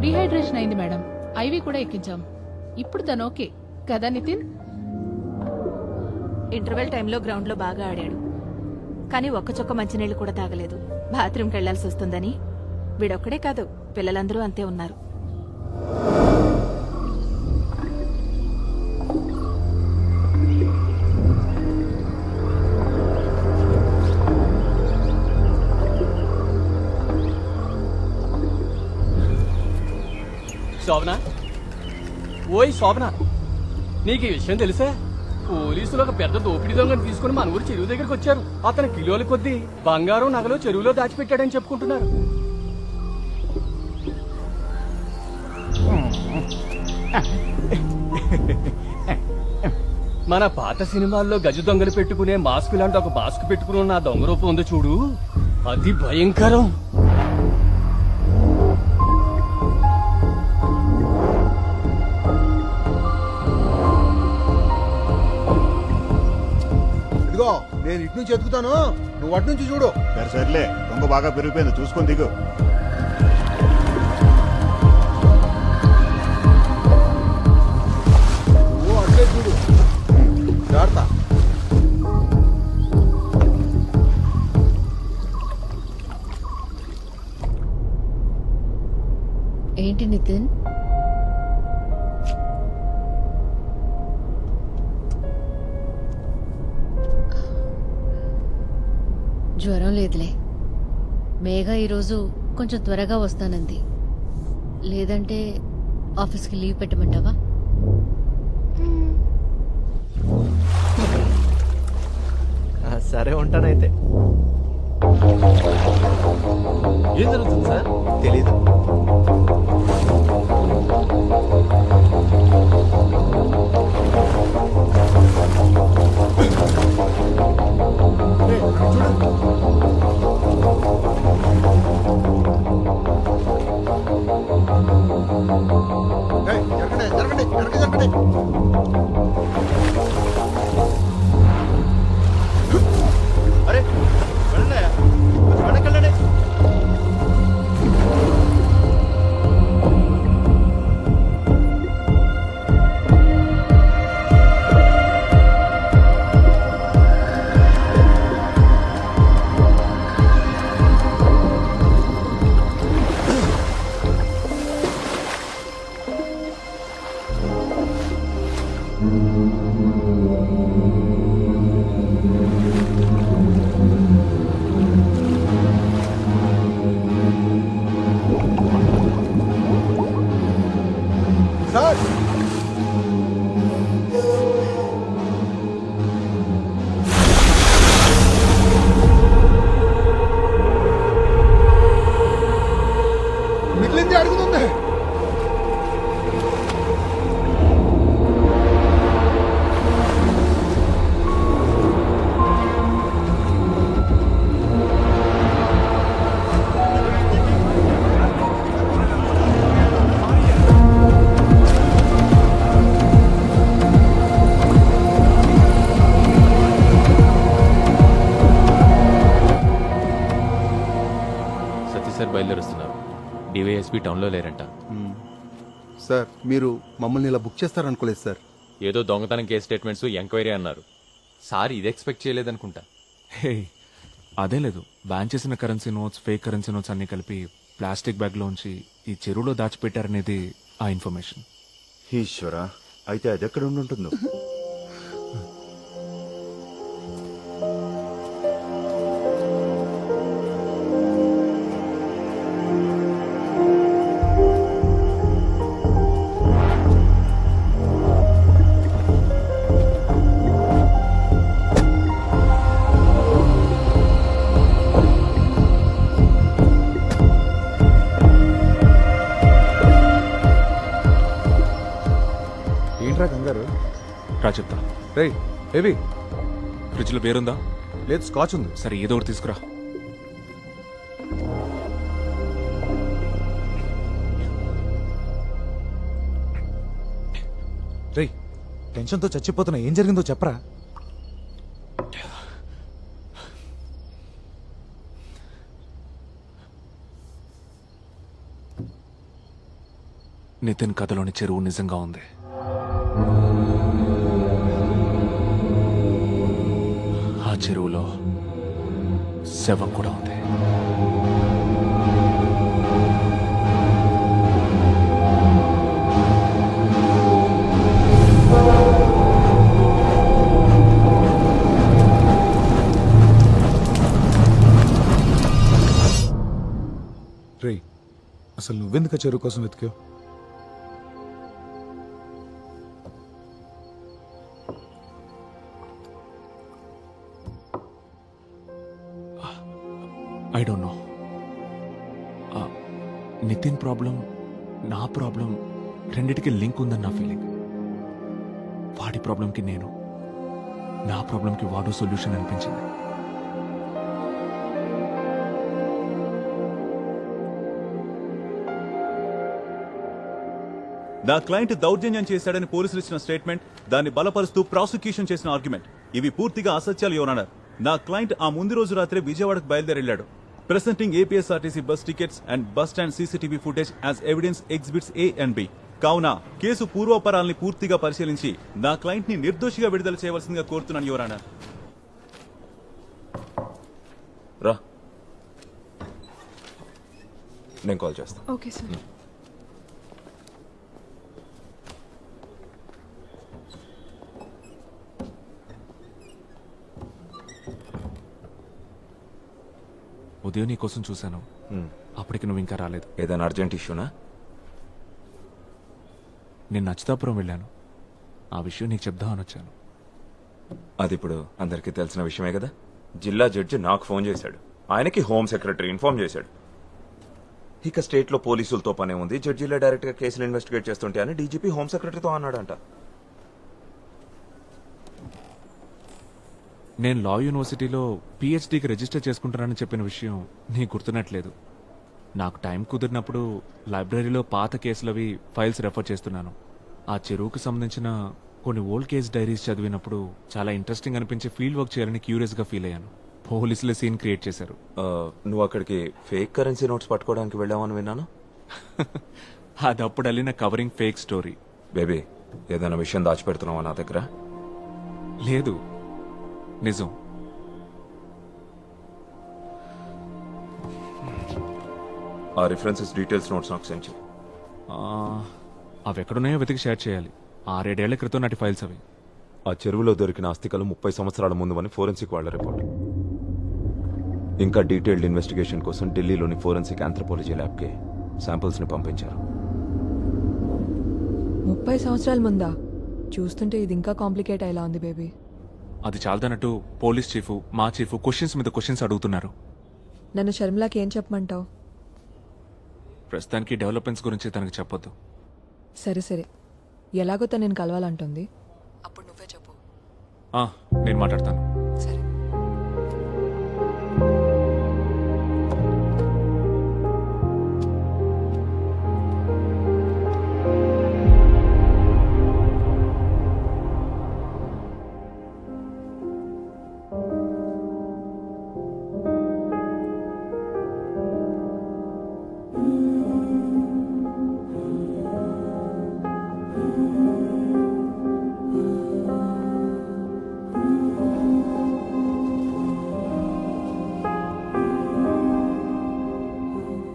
డిహైడ్రేషన్ అయింది మేడం, ఐవి కూడా ఎక్కించాం. ఇప్పుడు తను ఓకే కదా నితిన్? ఇంటర్వెల్ టైంలో గ్రౌండ్ లో బాగా ఆడాడు, కానీ ఒక్క చొక్క మంచినీళ్ళు కూడా తాగలేదు. బాత్రూమ్కి వెళ్లాల్సి వస్తుందని. వీడొక్కడే కాదు, పిల్లలందరూ అంతే ఉన్నారు. శోభన, ఓయ్ శోభన, నీకు ఈ విషయం తెలుసా? పోలీసులు ఒక పెద్ద దోపిడీ దొంగను తీసుకుని మన ఊరు చెరువు దగ్గరికి వచ్చారు. అతను కిలోల కొద్దీ బంగారం నగలు చెరువులో దాచిపెట్టాడని చెప్పుకుంటున్నారు. మన పాత సినిమాల్లో గజ దొంగలు పెట్టుకునే మాస్క్ లాంటి ఒక మాస్క్ పెట్టుకుని ఉన్న ఆ దొంగ రూపం ఉందో చూడు, అది భయంకరం. ఇదిగో నేను ఇటు నుంచి ఎత్తుకుతాను, నువ్వు అటు నుంచి చూడు. సర్లే, దొంగ బాగా పెరిగిపోయింది, చూసుకొని దిగు. నువ్వు అట్లే చూడు, జాగ్రత్త. ఏంటి నితిన్? జ్వరం లేదులే. మేఘ ఈరోజు కొంచెం త్వరగా వస్తానంది. లేదంటే ఆఫీస్కి లీవ్ పెట్టమంటావా? సరే ఉంటానైతే. ఏం జరుగుతుంది సార్? తెలీదు. జరగండి జరగండి జరగండి జరగండి. అరే వెళ్ళండి, వెనకెళ్ళండి. సార్ మిగిలింది అడుగుతుంది. సతీష్ సార్ బయలుదేరుస్తున్నారు. డివైఎస్పీ టౌన్లో లేరంట. సార్ మీరు మమ్మల్ని ఇలా బుక్ చేస్తారనుకోలేదు సార్. ఏదో దొంగతనం కేసు స్టేట్మెంట్స్ ఎంక్వైరీ అన్నారు. సార్ ఇది ఎక్స్పెక్ట్ చేయలేదనుకుంటా. హే, అదే లేదు. బ్యాన్ చేసిన currency notes, fake currency notes అన్ని కలిపి ప్లాస్టిక్ బ్యాగ్లోంచి ఈ చెరువులో దాచిపెట్టారనేది ఆ ఇన్ఫర్మేషన్. ఈశ్వరా, అయితే అది ఎక్కడ ఉంటుందో. ఏంట్రా కంగారు? రా చెప్తా. రేయ్ బేబీ, ఫ్రిడ్జ్లో బేరుందా? లేదు, స్కాచ్ ఉంది. సరే ఏదో ఒకటి తీసుకురా. రేయ్, టెన్షన్తో చచ్చిపోతున్నా, ఏం జరిగిందో చెప్పరా? నితిన్ కథలోని చెరువు నిజంగా ఉంది. ఆ చెరువులో శవం కూడా ఉంది. రేయ్, అసలు నువ్వెందుకు చెరువు కోసం వెతికావు? I don't know. Nitin problem, నా ప్రాబ్లం రెండిటికి లింక్ ఉందని నా ఫీలింగ్. వాడి ప్రాబ్లంకి నేను, నా ప్రాబ్లంకి వాడు సొల్యూషన్ అనిపించింది. నా క్లయింట్ దౌర్జన్యం చేశాడని పోలీసులు ఇచ్చిన స్టేట్మెంట్, దాన్ని బలపరుస్తూ ప్రాసిక్యూషన్ చేసిన ఆర్గ్యుమెంట్ ఇవి పూర్తిగా అసత్యాలు యువర్. నా క్లయింట్ ఆ ముందు రోజు రాత్రి విజయవాడకు బయలుదేరెళ్లాడు. Presenting APSRTC bus tickets and bus stand CCTV footage as evidence exhibits A and B. కావున కేసు పూర్వాపరాల్ని పూర్తిగా పరిశీలించి నా క్లయింట్ ని నిర్దోషిగా విడుదల చేయవలసిందిగా కోరుతున్నాను యువర్ ఆనర్. రా, నేను కాల్ చేస్తాను. Okay sir. ఉదయం నీ కోసం చూశాను, అప్పటికి నువ్వు ఇంకా రాలేదు. ఏదైనా అర్జెంట్ ఇష్యూనా? నేను నచ్చితాపురం వెళ్ళాను, ఆ విషయం నీకు చెప్దామని వచ్చాను. అది ఇప్పుడు అందరికీ తెలిసిన విషయమే కదా. జిల్లా జడ్జి నాకు ఫోన్ చేశాడు, ఆయనకి హోమ్ సెక్రటరీ ఇన్ఫార్మ్ చేశాడు. ఇక స్టేట్ లో పోలీసులతో పనే ఉంది, జడ్జిలే డైరెక్ట్ గా కేసులు ఇన్వెస్టిగేట్ చేస్తుంటే అని డీజీపీ హోమ్ సెక్రటరీతో అన్నాడంట. నేను లా యూనివర్సిటీలో పిహెచ్డీకి రిజిస్టర్ చేసుకుంటానని చెప్పిన విషయం నీకు గుర్తున్నట్లేదు. నాకు టైం కుదిరినప్పుడు లైబ్రరీలో పాత కేసులవి ఫైల్స్ రెఫర్ చేస్తున్నాను. ఆ చెరువుకు సంబంధించిన కొన్ని ఓల్డ్ కేస్ డైరీస్ చదివినప్పుడు చాలా ఇంట్రెస్టింగ్ అనిపించి ఫీల్డ్ వర్క్ చేయాలని క్యూరియస్గా ఫీల్ అయ్యాను. పోలీసులే సీన్ క్రియేట్ చేశారు. నువ్వు అక్కడికి ఫేక్ కరెన్సీ నోట్స్ పట్టుకోవడానికి వెళ్ళావని విన్నాను. అది అప్పుడు అల్లిన కవరింగ్ ఫేక్ స్టోరీ. బేబీ, ఏదైనా విషయం దాచిపెడుతున్నావా నా దగ్గర? లేదు, నిజం. ఆ రిఫరెన్సెస్ డీటెయిల్స్ నోట్స్ నాకు సెండ్ చేయి. అవి ఎక్కడున్నాయో వెతికి షేర్ చేయాలి. 6-7 ఏళ్ల క్రితం నాటి ఫైల్స్ అవి. ఆ చెరువులో దొరికిన అస్థికలు 30 సంవత్సరాల ముందు అని ఫోరెన్సిక్ వాళ్ళ రిపోర్ట్. ఇంకా డీటెయిల్డ్ ఇన్వెస్టిగేషన్ కోసం ఢిల్లీలోని ఫోరెన్సిక్ ఆంథ్రోపాలజీ ల్యాబ్కి శాంపిల్స్ ని పంపించారు. 30 సంవత్సరాల ముందా? చూస్తుంటే ఇది ఇంకా కాంప్లికేట్ అయ్యేలా ఉంది బేబీ. అది చాలదన్నట్టు పోలీస్ చీఫ్, మా చీఫ్ క్వశ్చన్స్ మీద క్వశ్చన్స్ అడుగుతున్నారు. నన్ను షర్మిలాకి ఏం చెప్పమంటావు? ప్రస్తుతానికి డెవలప్మెంట్స్ గురించి తనకు చెప్పొద్దు. సరే సరే, ఎలాగో తను నేను కలవాలంటుంది, అప్పుడు నువ్వే చెప్పు. నేను మాట్లాడతాను. సరే.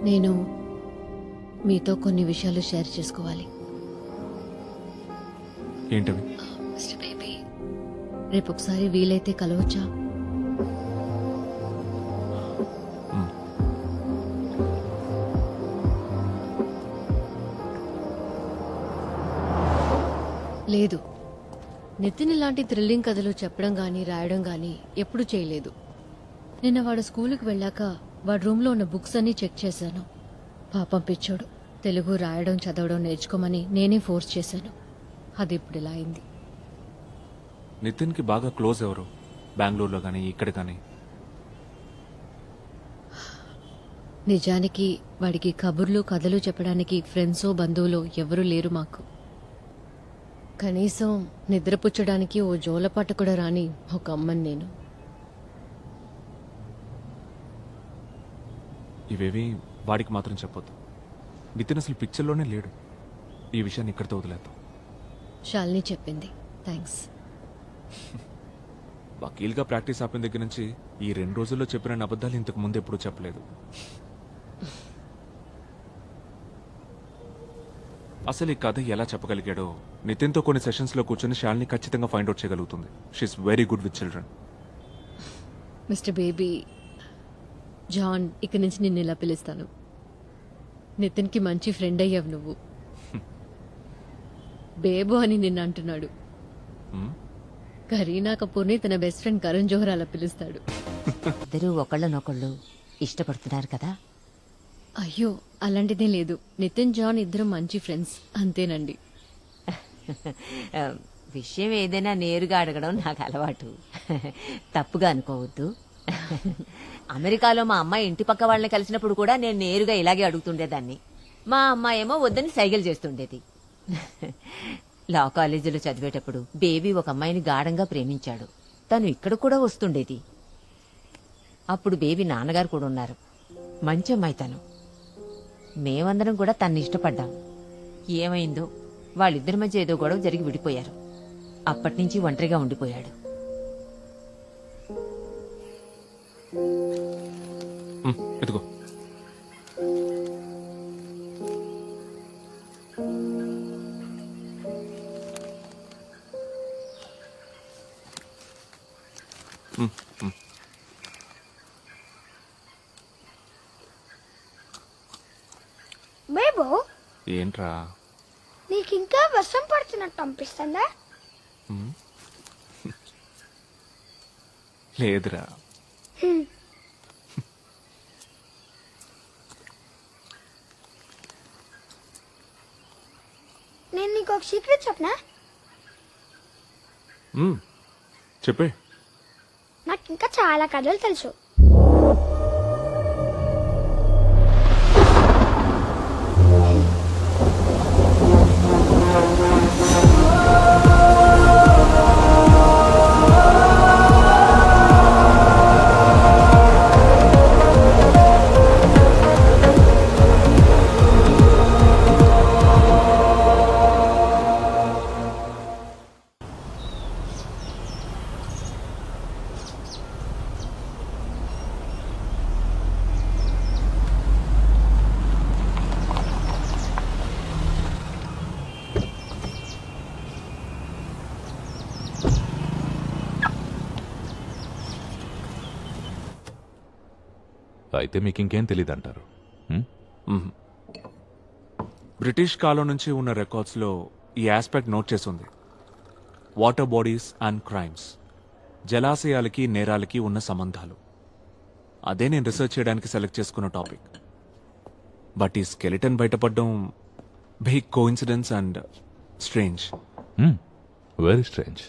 నేను మీతో కొన్ని విషయాలు షేర్ చేసుకోవాలి. ఏంటవి? మిస్టర్ బేబీ, రేపు ఒకసారి వీలైతే కలవచ్చా? లేదు, నితిన్ ఇలాంటి థ్రిల్లింగ్ కథలు చెప్పడం గానీ రాయడం గానీ ఎప్పుడూ చేయలేదు. నిన్న వాడు స్కూలుకి వెళ్ళాక వాడి రూమ్లో ఉన్న బుక్స్ అన్నీ చెక్ చేశాను. పాపం పిచ్చోడు, తెలుగు రాయడం చదవడం నేర్చుకోమని నేనే ఫోర్స్ చేశాను. అది ఇప్పుడు ఇలా అయింది. నితిన్కి బాగా క్లోజ్ ఎవరు? బెంగళూరులో కానీ ఇక్కడ కానీ? నిజానికి వాడికి కబుర్లు కథలు చెప్పడానికి ఫ్రెండ్సో బంధువులో ఎవరూ లేరు మాకు. కనీసం నిద్రపుచ్చడానికి ఓ జోలపాట కూడా రాని ఒక అమ్మని నేను. ఇవేవి వాడికి మాత్రం చెప్పొద్దు. నితిన్ అసలు పిక్చర్లోనే లేడు. ఈ విషయాన్ని ఇక్కడితో వదిలేద్దాం. శాలిని చెప్పింది, థ్యాంక్స్. వకీల్గా ప్రాక్టీస్ ఆపిన దగ్గర నుంచి ఈ 2 రోజుల్లో చెప్పిన అబద్ధాలు ఇంతకు ముందు ఎప్పుడూ చెప్పలేదు. అసలు ఈ కథ ఎలా చెప్పగలిగాడో నితిన్తో కొన్ని సెషన్స్లో కూర్చొని శాలిని ఖచ్చితంగా ఫైండ్ అవుట్ చేయగలుగుతుంది. She is very good with children. Mister baby, John ఇక నుంచి నిన్ను ఇలా పిలుస్తాను. నితిన్కి మంచి ఫ్రెండ్ అయ్యావు నువ్వు. బేబో అని నిన్ను అంటున్నాడు. కరీనా కపూర్ని తన బెస్ట్ ఫ్రెండ్ కరణ్ జోహర్ అలా పిలుస్తాడు. ఇద్దరూ ఒకళ్ళనొకళ్ళు ఇష్టపడుతున్నారు కదా? అయ్యో అలాంటిదే లేదు. నితిన్ జాన్ ఇద్దరు మంచి ఫ్రెండ్స్ అంతేనండి. విషయం ఏదైనా నేరుగా అడగడం నాకు అలవాటు. తప్పుగా అనుకోవద్దు. అమెరికాలో మా అమ్మాయి ఇంటి పక్క వాళ్ళని కలిసినప్పుడు కూడా నేను నేరుగా ఇలాగే అడుగుతుండేదాన్ని. మా అమ్మాయేమో వద్దని సైగలు చేస్తుండేది. లా కాలేజీలో చదివేటప్పుడు బేబీ ఒక అమ్మాయిని గాఢంగా ప్రేమించాడు. తను ఇక్కడ కూడా వస్తుండేది. అప్పుడు బేబీ నాన్నగారు కూడా ఉన్నారు. మంచి అమ్మాయి తను. మేమందరం కూడా తన్ని ఇష్టపడ్డాం. ఏమైందో వాళ్ళిద్దరి మధ్య ఏదో గొడవ జరిగి విడిపోయారు. అప్పటినుంచి ఒంటరిగా ఉండిపోయాడు. ఎదుగో. బేబో, ఏంట్రా? నీకింకా వర్షం పడుతున్నట్టు అనిపిస్తుందా? లేదురా. నేను నీకు ఒక సీక్రెట్ చెప్పనా? చెప్పే. నాకు ఇంకా చాలా కథలు తెలుసు. అయితే మీకు ఇంకేం తెలియదు అంటారు? బ్రిటిష్ కాలం నుంచి ఉన్న రికార్డ్స్లో ఈ ఆస్పెక్ట్ నోట్ చేసింది. వాటర్ బాడీస్ అండ్ క్రైమ్స్, జలాశయాలకి నేరాలకి ఉన్న సంబంధాలు. అదే నేను రీసెర్చ్ చేయడానికి సెలెక్ట్ చేసుకున్న టాపిక్. బట్ ఈ స్కెలిటన్ బయటపడడం big coincidence and strange. Very strange.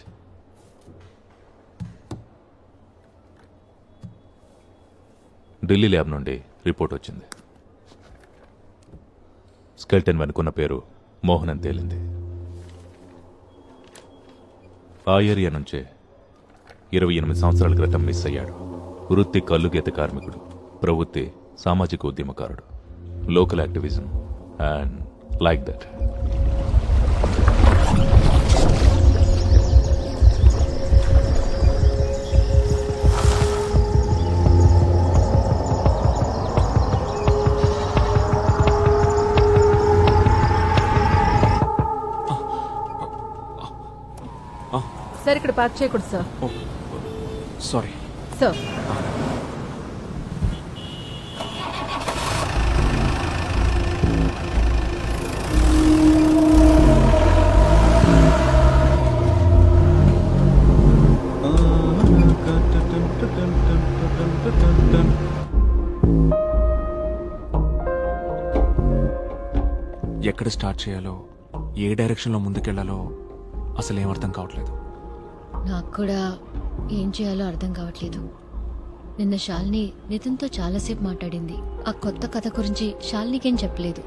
Delhi lab నుండి రిపోర్ట్ వచ్చింది. స్కెల్టన్ వెనుకున్న పేరు మోహన్ అని తేలింది. ఆ ఏరియా నుంచే 28 సంవత్సరాల క్రితం మిస్ అయ్యాడు. వృత్తి కల్లుగీత కార్మికుడు, ప్రవృత్తి సామాజిక ఉద్యమకారుడు. Local activism and like that. Sir ఇక్కడ పార్క్ చేయకూడదు సార్. Sorry sir. ఎక్కడ స్టార్ట్ చేయాలో, ఏ డైరెక్షన్లో ముందుకెళ్లాలో అసలు ఏం అర్థం కావట్లేదు. నాకు కూడా ఏం చేయాలో అర్థం కావట్లేదు. నిన్న శాలిని నితిన్తో చాలాసేపు మాట్లాడింది. ఆ కొత్త కథ గురించి శాలినికేం చెప్పలేదు.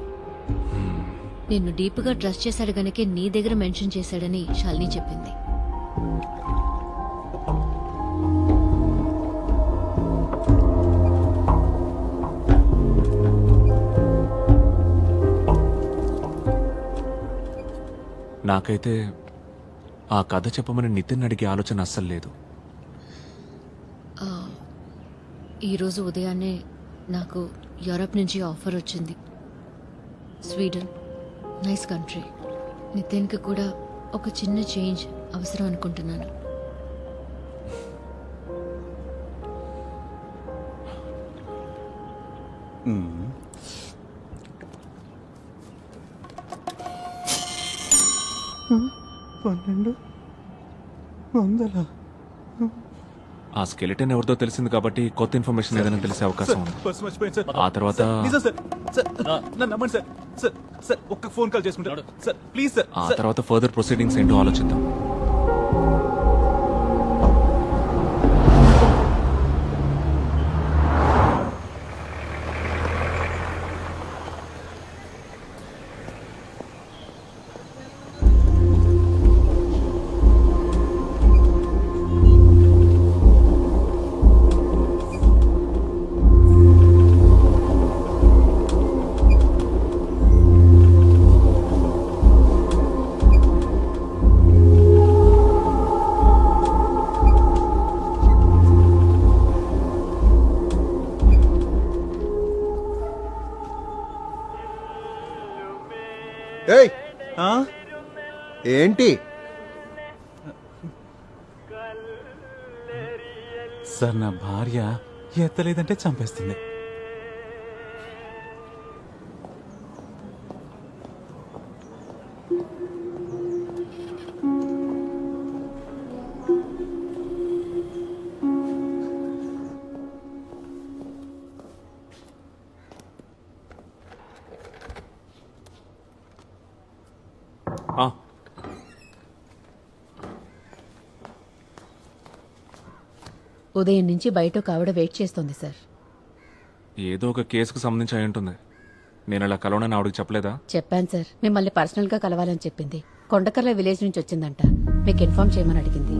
నిన్ను డీప్గా ట్రస్ట్ చేశాడు గనకే నీ దగ్గర మెన్షన్ చేశాడని శాలిని చెప్పింది. నాకైతే ఆ కథ చెప్పమని నితిన్ అడిగే ఆలోచన అస్సలు లేదు. ఈరోజు ఉదయాన్నే నాకు యూరప్ నుంచి ఆఫర్ వచ్చింది. Sweden nice country. నితిన్కి కూడా ఒక చిన్న చేంజ్ అవసరం అనుకుంటున్నాను. ఆ స్కెలిటన్ ఎవరిదో తెలిసింది కాబట్టి కొత్త ఇన్ఫర్మేషన్ ఏదైనా తెలిసే అవకాశం ఉంది. పర్స్ మర్చిపోయాను సార్. ఆ తర్వాత నిజం సార్. సార్ నన్ను నమ్మండి సార్. సార్ సార్ ఒక్క ఫోన్ కాల్ చేసుకుంటాడు సార్, ప్లీజ్ సార్. ఆ తర్వాత ఫర్దర్ ప్రొసీడింగ్స్ ఏంటో ఆలోచిద్దాం. ఏయ్ ఏంటి సార్ నా భార్య ఎత్తలేదంటే చంపేస్తుంది. ఉదయం నుంచి బయట ఒక ఆవిడ వెయిట్ చేస్తోంది సార్. ఏదో ఒక కేసుకు సంబంధించి అయి ఉంటుంది. నేను అలా కలవనని ఆవిడకి చెప్పలేదా? చెప్పాను సార్, మిమ్మల్ని పర్సనల్ గా కలవాలని చెప్పింది. కొండకర్ల విలేజ్ నుంచి వచ్చిందంట, మీకు ఇన్ఫార్మ్ చేయమని అడిగింది.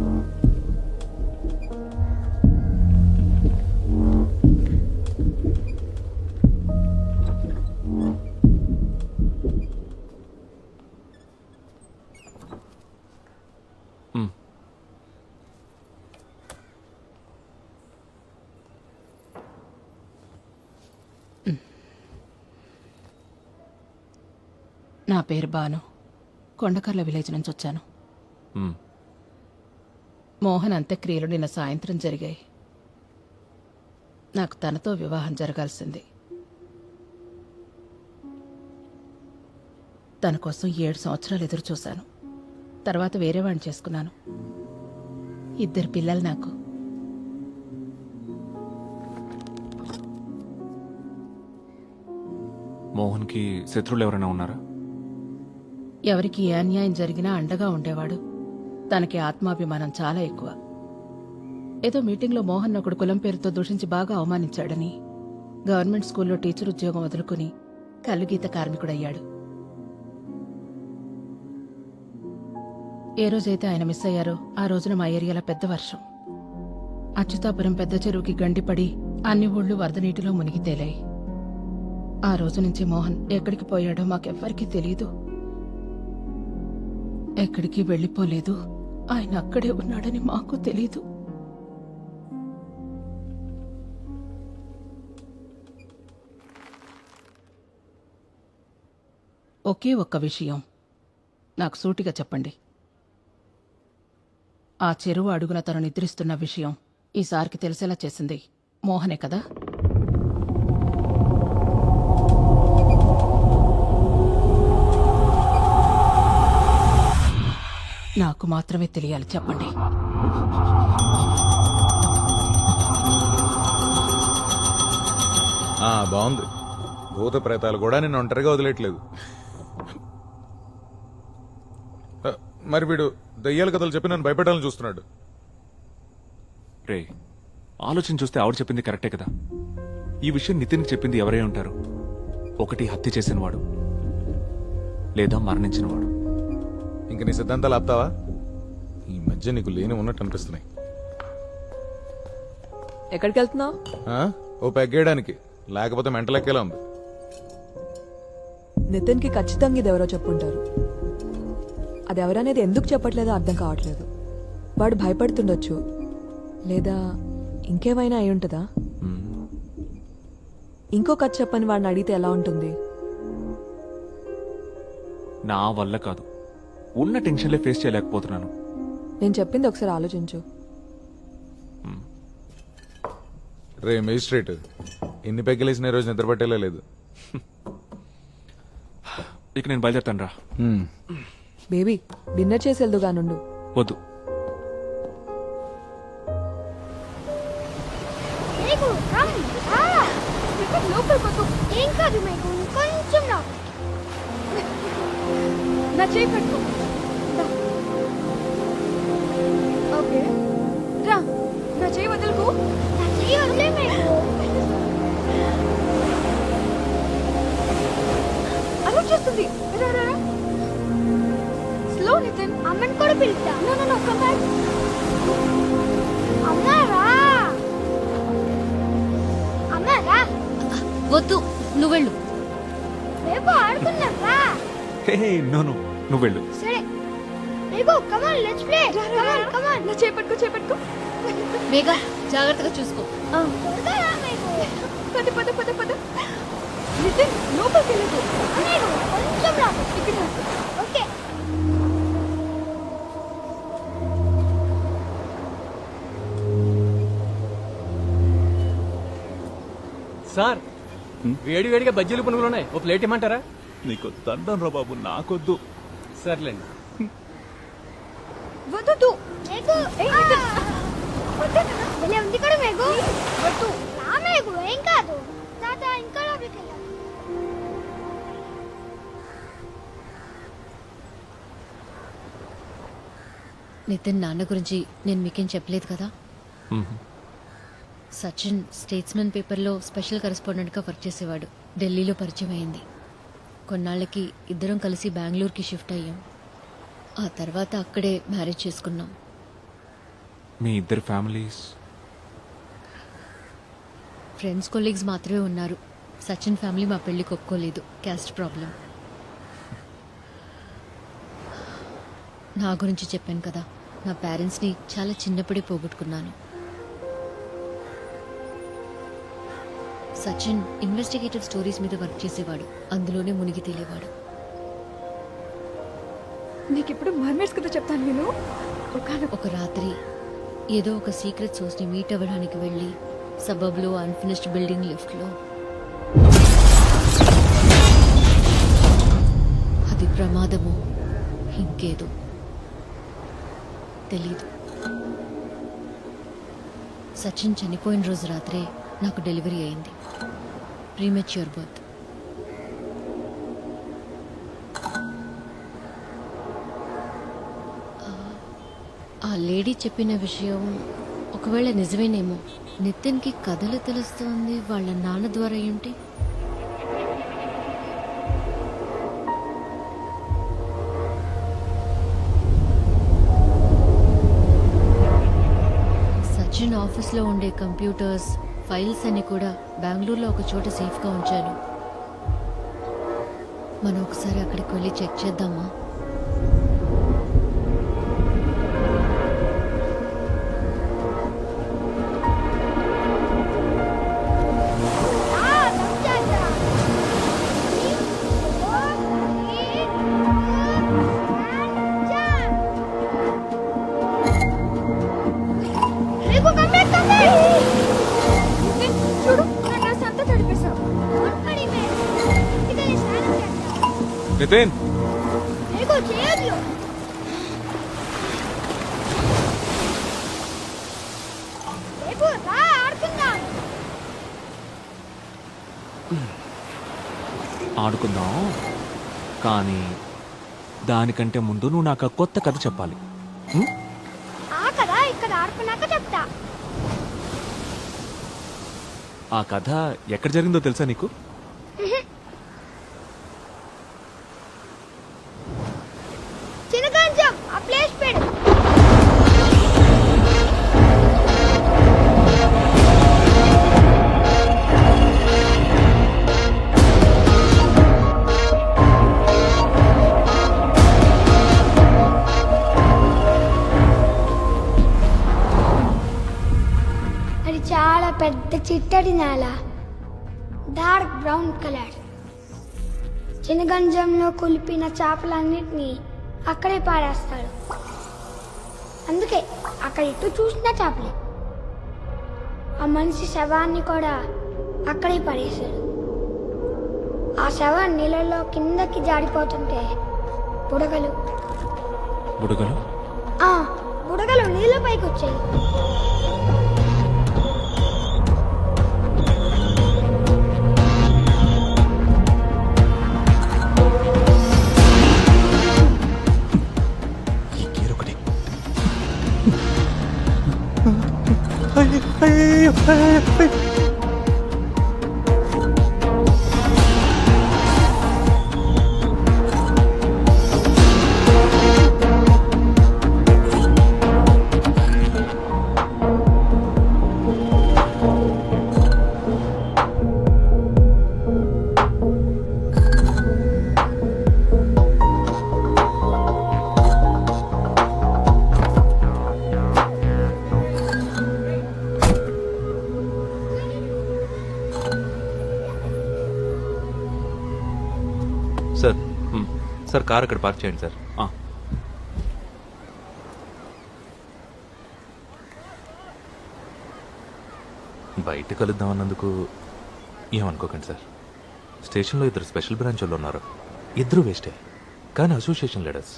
నా పేరు బాను, కొండకర్ల విలేజ్ నుంచి వచ్చాను. మోహన్ అంత్యక్రియలు నిన్న సాయంత్రం జరిగాయి. నాకు తనతో వివాహం జరగాల్సింది. తన కోసం 7 సంవత్సరాలు ఎదురు చూశాను. తర్వాత వేరే వాడిని చేసుకున్నాను. 2 పిల్లలు నాకు. మోహన్కి శత్రువులు ఎవరైనా ఉన్నారా? ఎవరికి ఏ అన్యాయం జరిగినా అండగా ఉండేవాడు. తనకి ఆత్మాభిమానం చాలా ఎక్కువ. ఏదో మీటింగ్లో మోహన్ ఒకడు కులం పేరుతో దూషించి బాగా అవమానించాడని గవర్నమెంట్ స్కూల్లో టీచర్ ఉద్యోగం వదులుకుని కల్లుగీత కార్మికుడయ్యాడు. ఏ రోజైతే ఆయన మిస్ అయ్యారో ఆ రోజున మా ఏరియాలో పెద్ద వర్షం. అచ్యుతాపురం పెద్ద చెరువుకి గండిపడి అన్ని ఊళ్ళు వరద నీటిలో మునిగి తేలాయి. ఆ రోజు నుంచి మోహన్ ఎక్కడికి పోయాడో మాకెవ్వరికీ తెలీదు. ఎక్కడికి వెళ్ళిపోలేదు. ఆయన అక్కడే ఉన్నాడని మాకు తెలీదు. ఒకే ఒక్క విషయం నాకు సూటిగా చెప్పండి. ఆ చెరువు అడుగున తను నిద్రిస్తున్న విషయం ఈసారికి తెలిసేలా చేసింది మోహనే కదా? నాకు మాత్రమే తెలియాలి, చెప్పండి. బాగుంది. భూత ప్రేతాలు కూడా నిన్ను ఒంటరిగా వదిలేట్లేదు. మరి వీడు దయ్యాల కథలు చెప్పి నన్ను భయపెట్టాలని చూస్తున్నాడు. రే, ఆలోచన చూస్తే ఆవిడ చెప్పింది కరెక్టే కదా. ఈ విషయం నితిన్కి చెప్పింది ఎవరై ఉంటారు? ఒకటి హత్య చేసినవాడు, లేదా మరణించినవాడు. ఇంక నీ సిద్ధాంతాలు ఆపుతావా? ఈ మధ్య నీకు లేని ఉన్నట్టు అనిపిస్తున్నాయి. ఎక్కడికి వెళ్తున్నావు? ఓ పెగ్గేయడానికి, లేకపోతే మెంటల్ ఎక్కేలా ఉంది. నితిన్కి ఖచ్చితంగా ఇది ఎవరో చెప్పుంటారు. అది ఎవరనేది ఎందుకు చెప్పట్లేదో అర్థం కావట్లేదు. వాడు భయపడుతుండొచ్చు, లేదా ఇంకేమైనా అయి ఉంటుందా? ఇంకో కథ చెప్పని వాడిని అడిగితే ఎలా ఉంటుంది? నా వల్ల కాదు, ఉన్న టెన్షన్లే ఫేస్ చేయలేకపోతున్నాను. నేను చెప్పింది ఒకసారి ఆలోచించు. రే మేజిస్ట్రేట్, ఎన్ని పెగ్గలేసిన రోజు నిద్ర పట్టేలా లేదు. ఇక నేను బయలుదేరుతాను రా. బేబీ, డిన్నర్ చేసి వెళ్దుగా నుండు. వద్దు, లోపలికి ఏం కాదు మీకు కొంచెం రా. నా చేయి పట్టుకో దా. ఓకే రా, నా చేయి వదులుకో. నా చెయ్యి వదిలే మీకు. అలా చేస్తుంది. రా రా స్లో నితిన్. అమ్మని కూడా పిలుస్తా. No no no come back. అమ్మా రా. అమ్మా రా. వద్దు, నువ్వు వెళ్ళు. రేపు ఆడుకుందాం రా. హే నో నో, నువ్వు వెళ్ళు. సరే రేపు కమాన్ లెట్స్ ప్లే. కమాన్ కమాన్. నా చేయి పట్టుకో, చేయి పట్టుకో. మేఘా, జాగ్రత్తగా చూసుకో. త్వరగా రా మీకు. పద పద పద పద. నితిన్ లోపలికి వెళ్ళదు. అన్నయ్య కొంచెం రా. ఇక్కడ ఓకే. సార్ వేడి వేడిగా బజ్జీలు పునుగులు ఉన్నాయి, ఓ ప్లేట్ ఇమ్మంటారా? నీకు దండం రా బాబు, నాకొద్దు. సర్లేండి. వద్దు. మేఘు భలే ఉంది కూడా మేఘు. వద్దు. రా మేఘు, ఏం కాదు. తాత ఇంకా లోపలికి వెళ్ళాలి. నితిన్ నాన్న గురించి నేను మీకేం చెప్పలేదు కదా. సచిన్ స్టేట్స్మెన్ పేపర్లో స్పెషల్ కరెస్పాండెంట్గా వర్క్ చేసేవాడు. ఢిల్లీలో పరిచయం అయింది. కొన్నాళ్ళకి ఇద్దరం కలిసి బెంగళూరుకి షిఫ్ట్ అయ్యాం. ఆ తర్వాత అక్కడే మ్యారేజ్ చేసుకున్నాం. మీ ఇద్దరు ఫ్యామిలీస్? ఫ్రెండ్స్ కొలీగ్స్ మాత్రమే ఉన్నారు. సచిన్ ఫ్యామిలీ మా పెళ్లికి ఒప్పుకోలేదు, క్యాస్ట్ ప్రాబ్లం. నా గురించి చెప్పాను కదా, నా పేరెంట్స్ని చాలా చిన్నప్పుడే పోగొట్టుకున్నాను. సచిన్ ఇన్వెస్టిగేటివ్ స్టోరీస్ మీద వర్క్ చేసేవాడు, అందులోనే మునిగి తేలేవాడు. నీకిప్పుడు మర్మర్స్ కథ చెప్తాను నేను. ఒక రాత్రి ఏదో ఒక సీక్రెట్ సోర్స్ని మీట్ అవ్వడానికి వెళ్ళి సబబ్లో అన్ఫినిష్డ్ బిల్డింగ్ లిఫ్ట్లో అది ప్రమాదము ఇంకేదో తెలీదు. సచిన్ చనిపోయిన రోజు రాత్రే నాకు డెలివరీ అయింది. Premature birth. ఆ లేడీ చెప్పిన విషయం ఒకవేళ నిజమేనేమో. నితిన్కి కథలు తెలుస్తోంది వాళ్ళ నాన్న ద్వారా ఏంటి? సచిన్ ఆఫీస్లో ఉండే కంప్యూటర్స్, ఫైల్స్ అన్ని కూడా బెంగళూరులో ఒక చోట సేఫ్గా ఉంచాను. మనం ఒకసారి అక్కడికి వెళ్ళి చెక్ చేద్దామా? చూడు, నా డ్రెస్ అంతా తడిపేశావు. నితిన్, చేయదు. రేపు రా ఆడుకుందాం. ఆడుకుందాం, కానీ దానికంటే ముందు నువ్వు నాకు ఆ కొత్త కథ చెప్పాలి. ఆ కదా ఇక్కడ ఆడుకున్నాక చెప్తా. ఆ కథ ఎక్కడ జరిగిందో తెలుసా నీకు? చిన్నగంజం ఆ ప్లేస్ పెడు. అది చాలా పెద్ద చిట్టడి నేల, డార్క్ బ్రౌన్ కలర్. చిన్నగంజంలో కులిపిన చేపలన్నిటినీ అక్కడే పాడేస్తాడు. అందుకే అక్కడ ఇటు చూసిన చేపలే. ఆ మనిషి శవాన్ని కూడా అక్కడే పడేశాడు. ఆ శవం నీళ్ళలో కిందకి జారిపోతుంటే బుడగలు బుడగలు బుడగలు నీళ్ళ పైకి వచ్చాయి. సార్ సార్ కార్ అక్కడ పార్క్ చేయండి సార్. బయట కలుద్దాం అన్నందుకు ఏమనుకోకండి సార్. స్టేషన్లో ఇద్దరు స్పెషల్ బ్రాంచ్ వాళ్ళు ఉన్నారు. ఇద్దరు వేస్టే, కానీ అసోసియేషన్ లీడర్స్.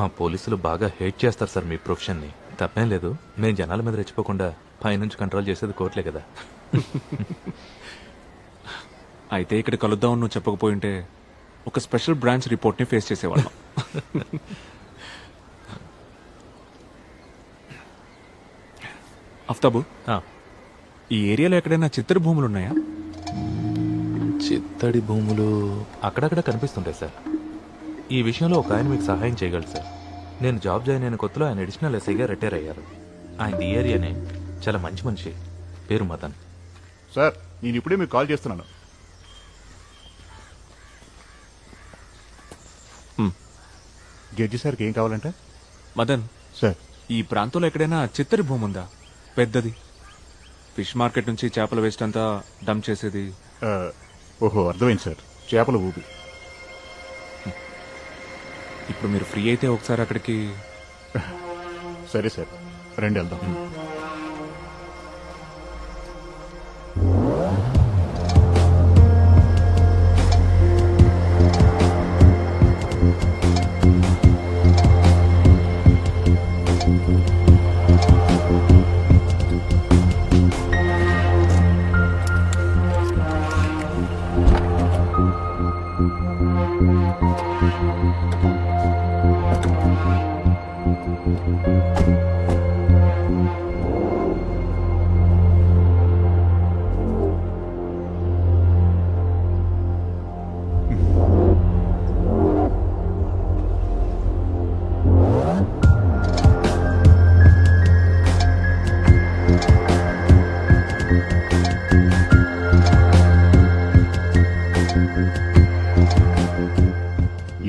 మా పోలీసులు బాగా హేట్ చేస్తారు సార్ మీ ప్రొఫెషన్ని. తప్పేం లేదు, మేము జనాల మీద రెచ్చిపోకుండా పైనుంచి కంట్రోల్ చేసేది కోర్టులే కదా. అయితే ఇక్కడ కలుద్దాం నువ్వు చెప్పకపోయింటే ఒక స్పెషల్ బ్రాంచ్ రిపోర్ట్ని ఫేస్ చేసేవాళ్ళం. అఫ్తాబు, ఈ ఏరియాలో ఎక్కడైనా చిత్తడి భూములు ఉన్నాయా? చిత్తడి భూములు అక్కడక్కడ కనిపిస్తుంటాయి సార్. ఈ విషయంలో ఒక ఆయన మీకు సహాయం చేయగలరు సార్. నేను జాబ్ జాయిన్ అయిన కొత్తలో ఆయన అడిషనల్ ఎస్ఐగా రిటైర్ అయ్యారు. ఆయన ఈ ఏరియానే, చాలా మంచి మనిషి, పేరు మదన్. సార్ నేను ఇప్పుడే మీకు కాల్ చేస్తున్నాను. జడ్జి సార్కి ఏం కావాలంటే? మదన్ సార్, ఈ ప్రాంతంలో ఎక్కడైనా చిత్తడి భూమి ఉందా పెద్దది? ఫిష్ మార్కెట్ నుంచి చేపల వేస్ట్ అంతా డంప్ చేసేది. ఓహో అర్థమైంది సార్, చేపల ఊపి. ఇప్పుడు మీరు ఫ్రీ అయితే ఒకసారి అక్కడికి. సరే సార్, రండి వెళ్దాం.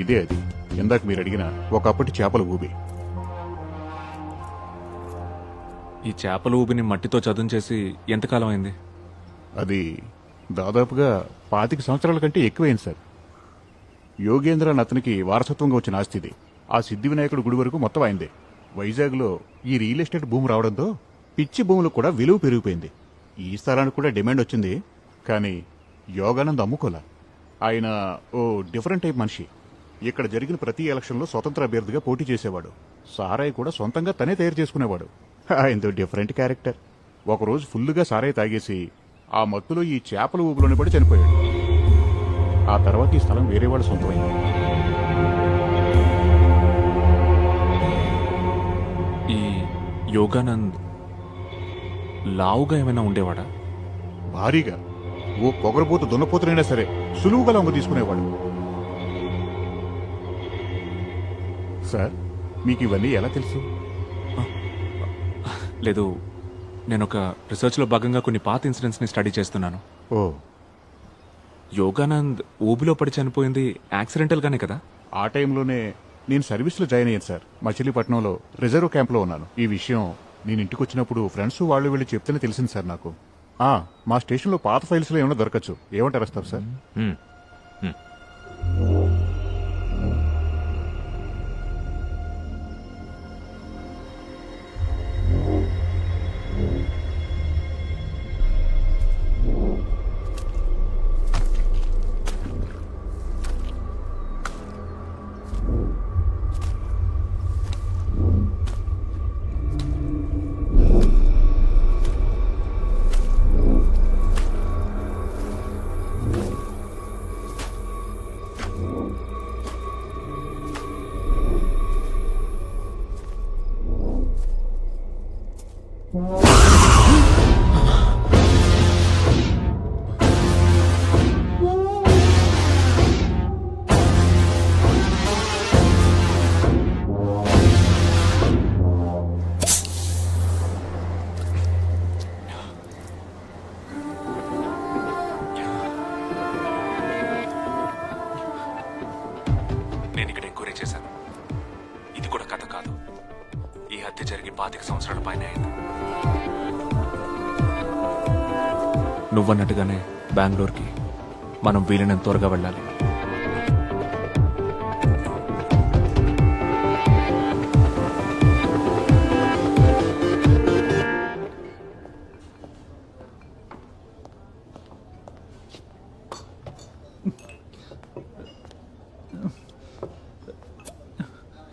ఇదే అది ఇందాక మీరు అడిగిన ఒకప్పటి చేపల ఊబి. ఈ చేపల ఊబిని మట్టితో చదును చేసి ఎంతకాలం అయింది? అది దాదాపుగా 25 సంవత్సరాల కంటే ఎక్కువైంది సార్. యోగేంద్ర అని అతనికి వారసత్వంగా వచ్చిన ఆస్తి ఇది. ఆ సిద్ధి వినాయకుడు గుడి వరకు మొత్తం అయిందే. వైజాగ్లో ఈ రియల్ ఎస్టేట్ భూమి రావడంతో పిచ్చి భూములకు కూడా విలువ పెరిగిపోయింది. ఈ స్థలానికి కూడా డిమాండ్ వచ్చింది, కానీ యోగానంద్ అమ్ముకోలా. ఆయన ఓ డిఫరెంట్ టైప్ మనిషి. ఇక్కడ జరిగిన ప్రతి ఎలక్షన్లో స్వతంత్ర అభ్యర్థిగా పోటీ చేసేవాడు. సారాయి కూడా సొంతంగా తనే తయారు చేసుకునేవాడు. ఆయనతో డిఫరెంట్ క్యారెక్టర్. ఒకరోజు ఫుల్లుగా సారాయి తాగేసి ఆ మత్తులో ఈ చేపల ఊపులోని పడి చనిపోయాడు. ఆ తర్వాత ఈ స్థలం వేరే వాడు సొంతమైంది. ఈ యోగానంద్ లావుగా ఏమైనా ఉండేవాడా? భారీగా. ఓ పొగరబోతు దున్నపోతునైనా సరే సులువుగా లొంగ తీసుకునేవాడు. సార్ మీకు ఇవన్నీ ఎలా తెలుసు? లేదు, నేను ఒక రీసెర్చ్లో భాగంగా కొన్ని పాత ఇన్సిడెంట్స్ని స్టడీ చేస్తున్నాను. ఓ, యోగానంద్ ఊబిలో పడి చనిపోయింది యాక్సిడెంటల్గానే కదా? ఆ టైంలోనే నేను సర్వీస్లో జాయిన్ అయ్యాను సార్. మచిలీపట్నంలో రిజర్వ్ క్యాంప్లో ఉన్నాను. ఈ విషయం నేను ఇంటికి వచ్చినప్పుడు ఫ్రెండ్స్ వాళ్ళు వీళ్ళు చెప్తేనే తెలిసింది సార్ నాకు. మా స్టేషన్లో పాత ఫైల్స్లో ఏమైనా దొరకచ్చు. ఏమంటారు వస్తారు సార్? 10 సంవత్సరాల పైన అయింది. నువ్వన్నట్టుగానే బెంగళూరుకి మనం వీలైనంత త్వరగా వెళ్ళాలి.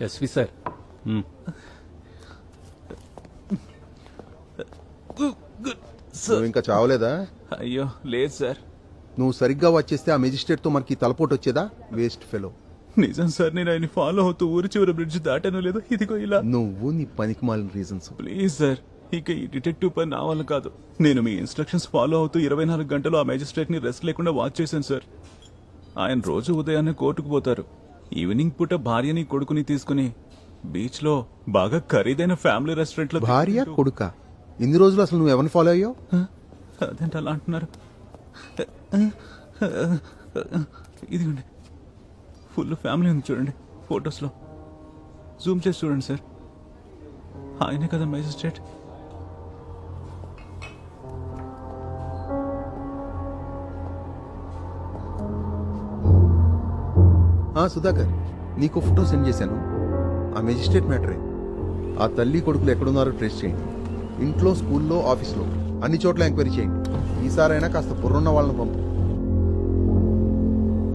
ఎస్వి సార్, నువ్వు ఇంకా చావలేదా? అయ్యో లేదు సార్. నువ్వు సరిగ్గా వచ్చేస్తే ఆ మెజిస్ట్రేట్ తో మనకి తలపోటు వచ్చేదా? Waste fellow. నిజం సార్, నేను ఆయన ఫాలో అవుతూ ఊరి చివరి బ్రిడ్జ్ దాటాను లేదు. ఇదిగో ఇలా. నువ్వు నీ పనికి మాలిన రీజన్స్. ప్లీజ్ సార్, ఇక ఈ డిటెక్టివ్ పని నా వల్ల కాదు. నేను మీ ఇన్స్ట్రక్షన్స్ ఫాలో అవుతూ 24 గంటలు ఆ మేజిస్ట్రేట్ ని రెస్ట్ లేకుండా వాచ్ చేశాను సార్. ఆయన రోజు ఉదయాన్నే కోర్టుకు పోతారు. ఈవినింగ్ పూట భార్యని కొడుకుని తీసుకుని బీచ్ లో బాగా ఖరీదైన ఫ్యామిలీ రెస్టారెంట్ లో భార్య కొడుక ఇన్ని రోజులు అసలు నువ్వు ఎవరిని ఫాలో అయ్యావు? అదేంటి అలా అంటున్నారు? ఇదిగోండి, ఫుల్ ఫ్యామిలీ ఉంది చూడండి ఫొటోస్ లో. జూమ్ చేసి చూడండి సార్, ఆయనే కదా మేజిస్ట్రేట్. సుధాకర్, నీకు ఫోటో సెండ్ చేశాను. ఆ మెజిస్ట్రేట్ మ్యాటరే. ఆ తల్లి కొడుకులు ఎక్కడున్నారో ట్రేస్ చేయండి. ఇంట్లో, స్కూల్లో, ఆఫీస్లో అన్ని చోట్ల ఎంక్వైరీ చేయండి. ఈసారైనా కాస్త బుర్రున్న వాళ్ళని పంపు.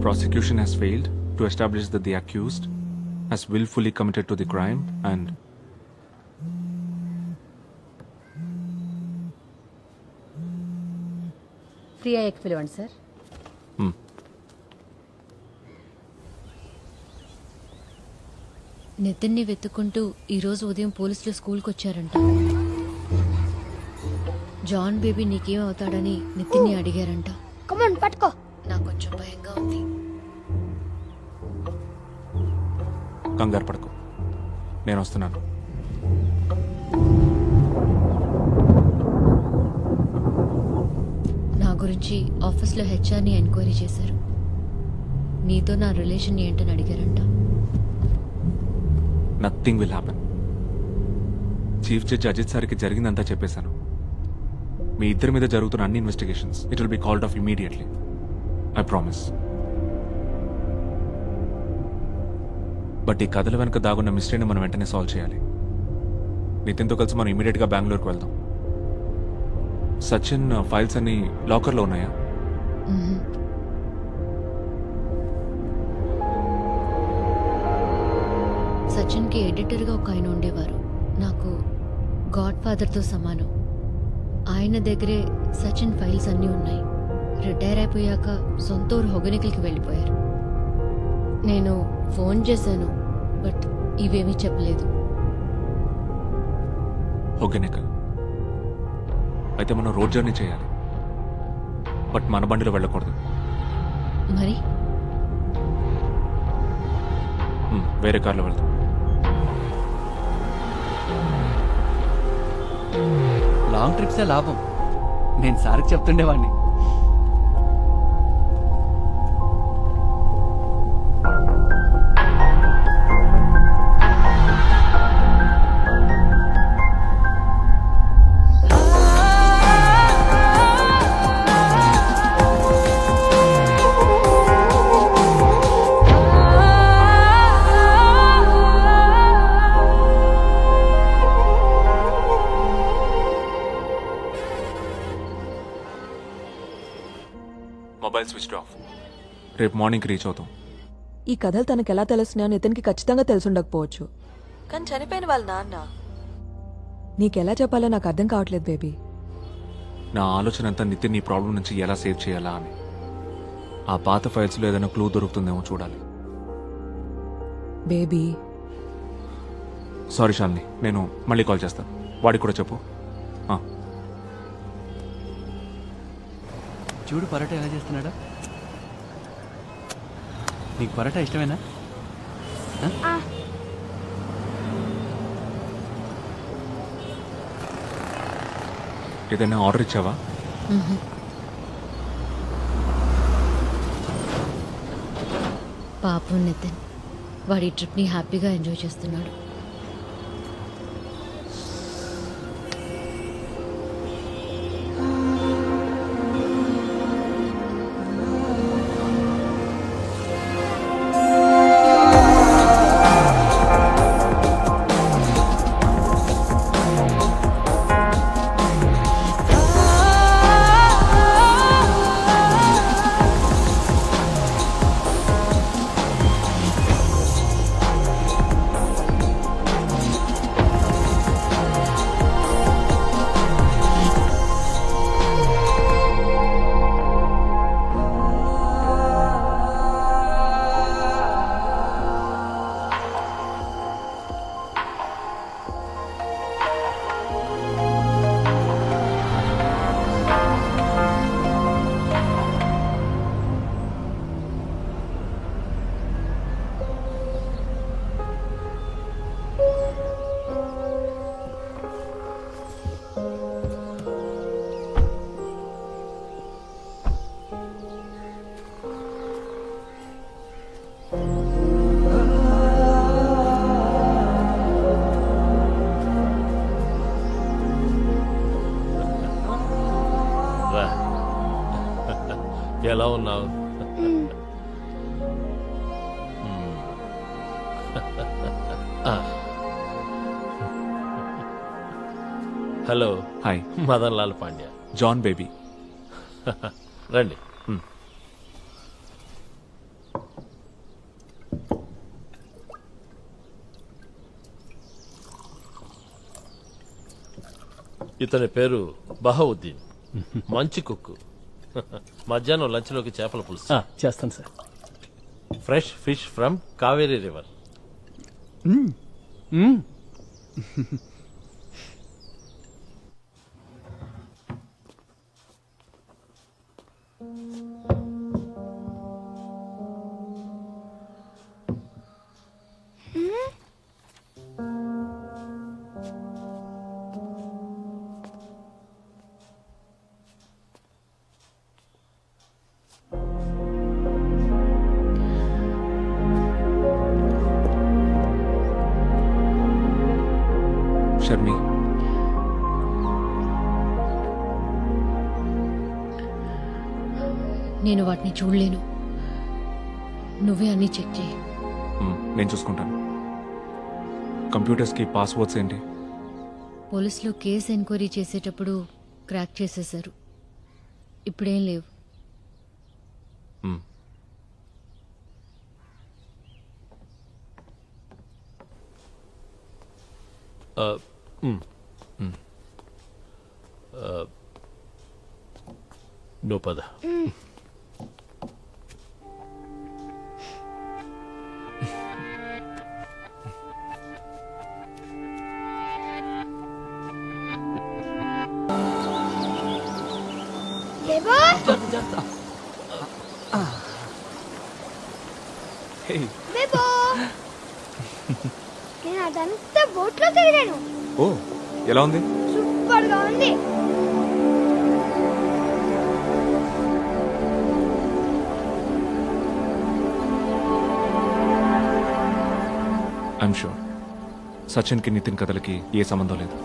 Prosecution has failed to establish that the accused has willfully committed to the crime and Priya ఎక్ పిలవండి సార్. నితిన్ని వెతుక్కుంటూ ఈరోజు ఉదయం పోలీసులు స్కూల్కి వచ్చారంట. జాన్ బేబీ నీకేం అవుతాడని నితిన్ని అడిగారంట. కమాన్ పట్టుకో. నాకు కొంచెం భయంగా ఉంది. కంగారు పడకు, నేను వస్తున్నాను. నా గురించి ఆఫీస్లో హెచ్ఆర్ని ఎంక్వైరీ చేశారు. నీతో నా రిలేషన్ ఏంటని అడిగారంట. Nothing will happen. Chief judge Ajit సార్కి జరిగిందంతా చెప్పేశాను. మీ ఇద్దరి మీద జరుగుతున్న అన్ని investigations it will be called off immediately. I promise. But ఈ కథల వెనక దాగున్న మిస్టరీని మనం వెంటనే సాల్వ్ చేయాలి. నితిన్తో కలిసి మనం ఇమీడియట్గా బెంగళూరుకు వెళ్దాం. సచిన్ ఫైల్స్ అన్ని లాకర్లో ఉన్నాయా? సచిన్కి ఎడిటర్గా ఒక ఆయన ఉండేవారు. నాకు గాడ్ ఫాదర్తో సమానం. ఆయన దగ్గరే సచిన్ ఫైల్స్ అన్నీ ఉన్నాయి. రిటైర్ అయిపోయాక సొంత ఊరు హొగనికల్కి వెళ్ళిపోయారు. నేను ఫోన్ చేశాను, బట్ ఇవేమీ చెప్పలేదు. హొగెనికల్ అయితే మనం రోడ్ జర్నీ చేయాలి. బట్ మన బండిలో వెళ్ళకూడదు. మరి వేరే కార్లో వెళ్తాం. లాంగ్ ట్రిప్సే లాభం. నేను సార్కి చెప్తుండేవాడిని. Mobile switch off. రేపు మార్నింగ్కి రీచ్ అవుతాం. ఈ కథలు తనకు ఎలా తెలుస్తున్నాయో నితిన్కి ఖచ్చితంగా తెలుసుండకపోవచ్చు, కానీ చనిపోయిన వాళ్ళ నాన్న నీకెలా చెప్పాలో నాకు అర్థం కావట్లేదు బేబీ. నా ఆలోచన అంతా నితిన్ ఈ ప్రాబ్లం నుంచి ఎలా సేవ్ చేయాలా అని. ఆ పాత ఫైల్స్లో ఏదైనా క్లూ దొరుకుతుందేమో చూడాలి. బేబీ సారీ శాలిని, నేను మళ్ళీ కాల్ చేస్తాను. వాడికి కూడా చెప్పు. చూడు పరోటా ఎలా చేస్తున్నాడా. నీకు పరోటా ఇష్టమేనా? ఏదైనా ఆర్డర్ ఇచ్చావా? పాపం నితిన్, వాడి ట్రిప్ని హ్యాపీగా ఎంజాయ్ చేస్తున్నాడు. ఎలా ఉన్నావు? హలో. హాయ్. మదన్ లాల్ పాండ్యా. జాన్ బేబీ. రండి. ఇతని పేరు బహౌద్దీన్. మంచి కుక్కు. మధ్యాహ్నం లంచ్లోకి చేపల పులుసు చేస్తాను sir. Fresh fish from Kaveri river. Sharmi, నేను వాటిని చూడలేను. నువ్వే అన్ని చెక్ చేయి. నేను చూసుకుంటాను. కంప్యూటర్స్కి పాస్వర్డ్స్ ఏంటి? పోలీసులు కేసు ఎంక్వైరీ చేసేటప్పుడు క్రాక్ చేసేశారు. ఇప్పుడేం లేవు. నువ్వు పద. నేను అదంతా బోట్లో తిరిగాను. ఓ, ఎలా ఉంది? సూపర్ గా ఉంది. ఐఎమ్ షూర్ సచిన్కి నితిన్ కథలకి ఏ సంబంధం లేదు.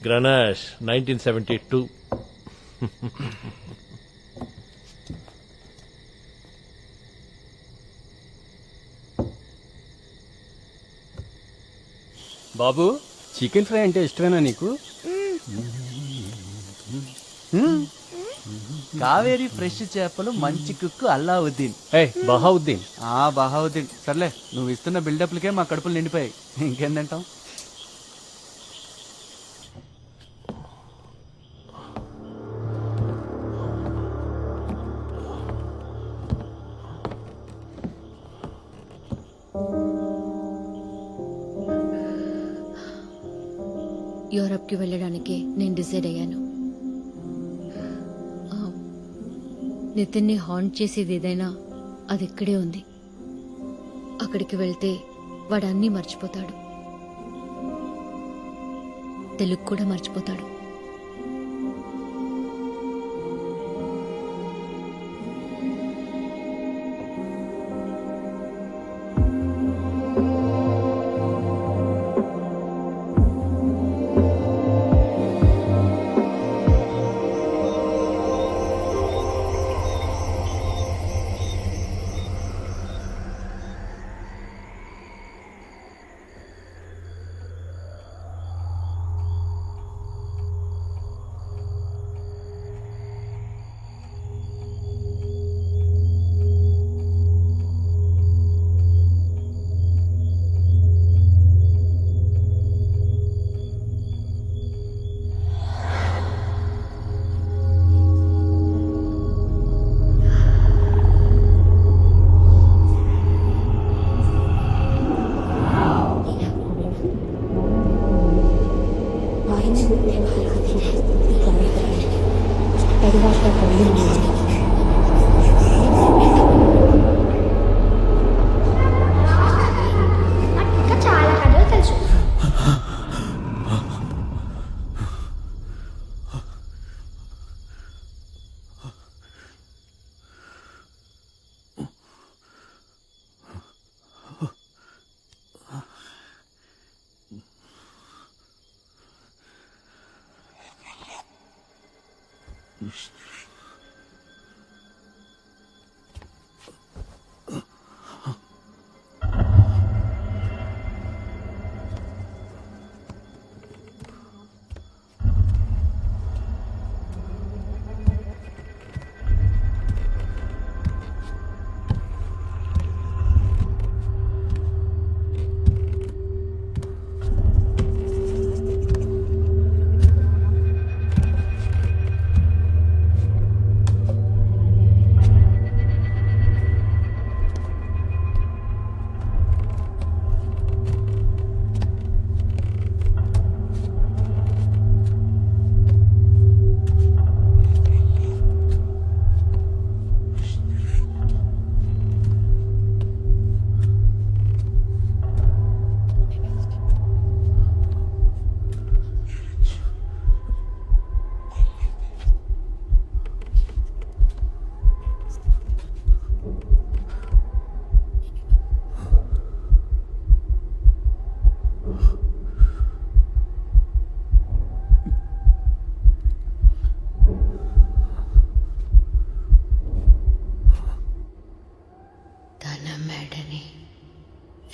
గ్రనాష్ 1972. బాబు, చికెన్ ఫ్రై అంటే ఇష్టమేనా నీకు? కావేరీ ఫ్రెష్ చేపలు మంచి కుక్కు అల్లావుద్దీన్. బహావుద్దీన్. బహావుద్దీన్. సర్లే, నువ్వు ఇస్తున్న బిల్డప్లకే మా కడుపులు నిండిపోయాయి. ఇంకేం తింటాం? యూరప్కి వెళ్ళడానికి నేను డిసైడ్ అయ్యాను. నితిన్ని హాంట్ చేసేది ఏదైనా అది ఇక్కడే ఉంది. అక్కడికి వెళ్తే వాడు అన్నీ మర్చిపోతాడు. తెలుగు కూడా మర్చిపోతాడు. ఇంకా చాలా కథలు తెలుసు.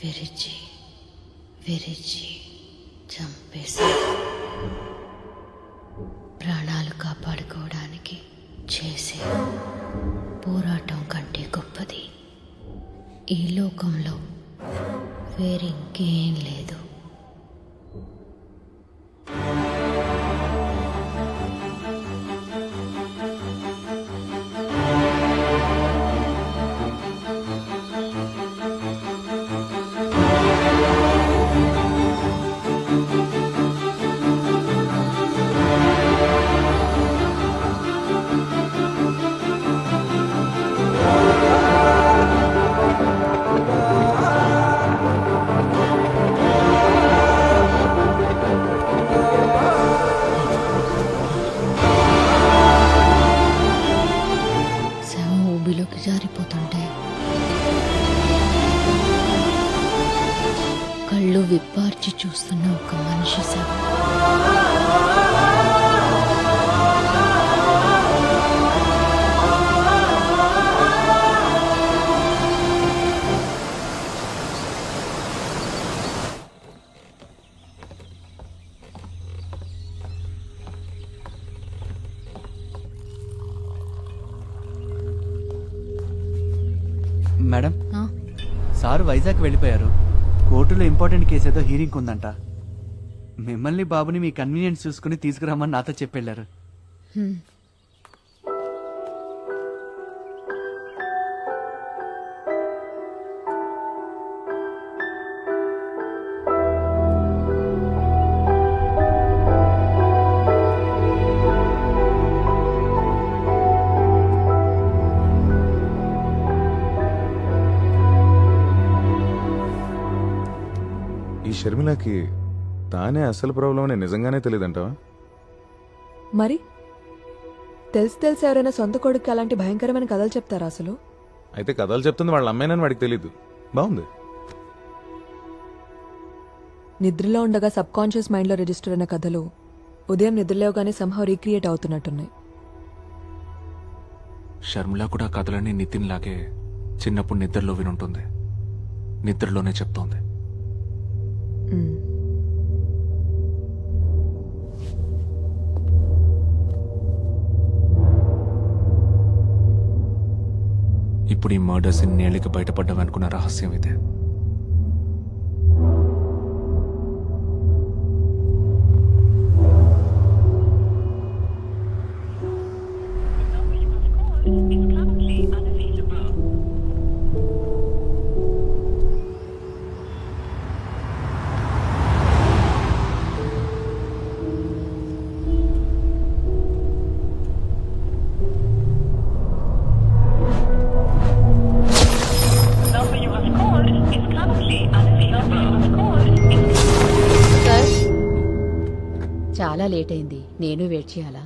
విరిచి విరిచి చంపేశారు. ప్రాణాలు కాపాడుకోవడానికి చేసే పోరాటం కంటే గొప్పది ఈ లోకంలో వేరింకేం లేదు. శవం ఊబిలోకి జారిపోతుంటే కళ్ళు విప్పార్చి చూస్తున్న ఒక మనిషి శవం. మేడం సార్ వైజాగ్ వెళ్ళిపోయారు. కోర్టులో ఇంపార్టెంట్ కేసు ఏదో హీరింగ్ ఉందంట. మిమ్మల్ని బాబుని మీ కన్వీనియన్స్ చూసుకుని తీసుకురామని నాతో చెప్పెళ్ళారు. ఈ షర్మిలకి తానే అసలు ప్రాబ్లం అని నిజంగానే తెలియదంటావా? మరి తెలిసి ఎవరైనా సొంత కొడుకు అలాంటి భయంకరమైన కథలు చెప్తారా అసలు? అయితే కథలు చెప్తుంది వాళ్ళ అమ్మాయినని వాడికి తెలీదు. బాగుంది. నిద్రలో ఉండగా సబ్ కాన్షియస్ మైండ్లో రిజిస్టర్ అయిన కథలు ఉదయం నిద్రలేవగానే సంహవ్ రీక్రియేట్ అవుతున్నట్టున్నాయి. షర్మిల కూడా కథలన్నీ నితిన్ లాగే చిన్నప్పుడు నిద్రలో వినుంటుంది. నిద్రలోనే చెప్తోంది. ఇప్పుడు ఈ మర్డర్స్ ఇన్నేళ్ళకి బయటపడ్డామనుకున్న రహస్యం ఇదే. చాలా లేట్ అయింది. నేను వెయిట్ చేయాలా?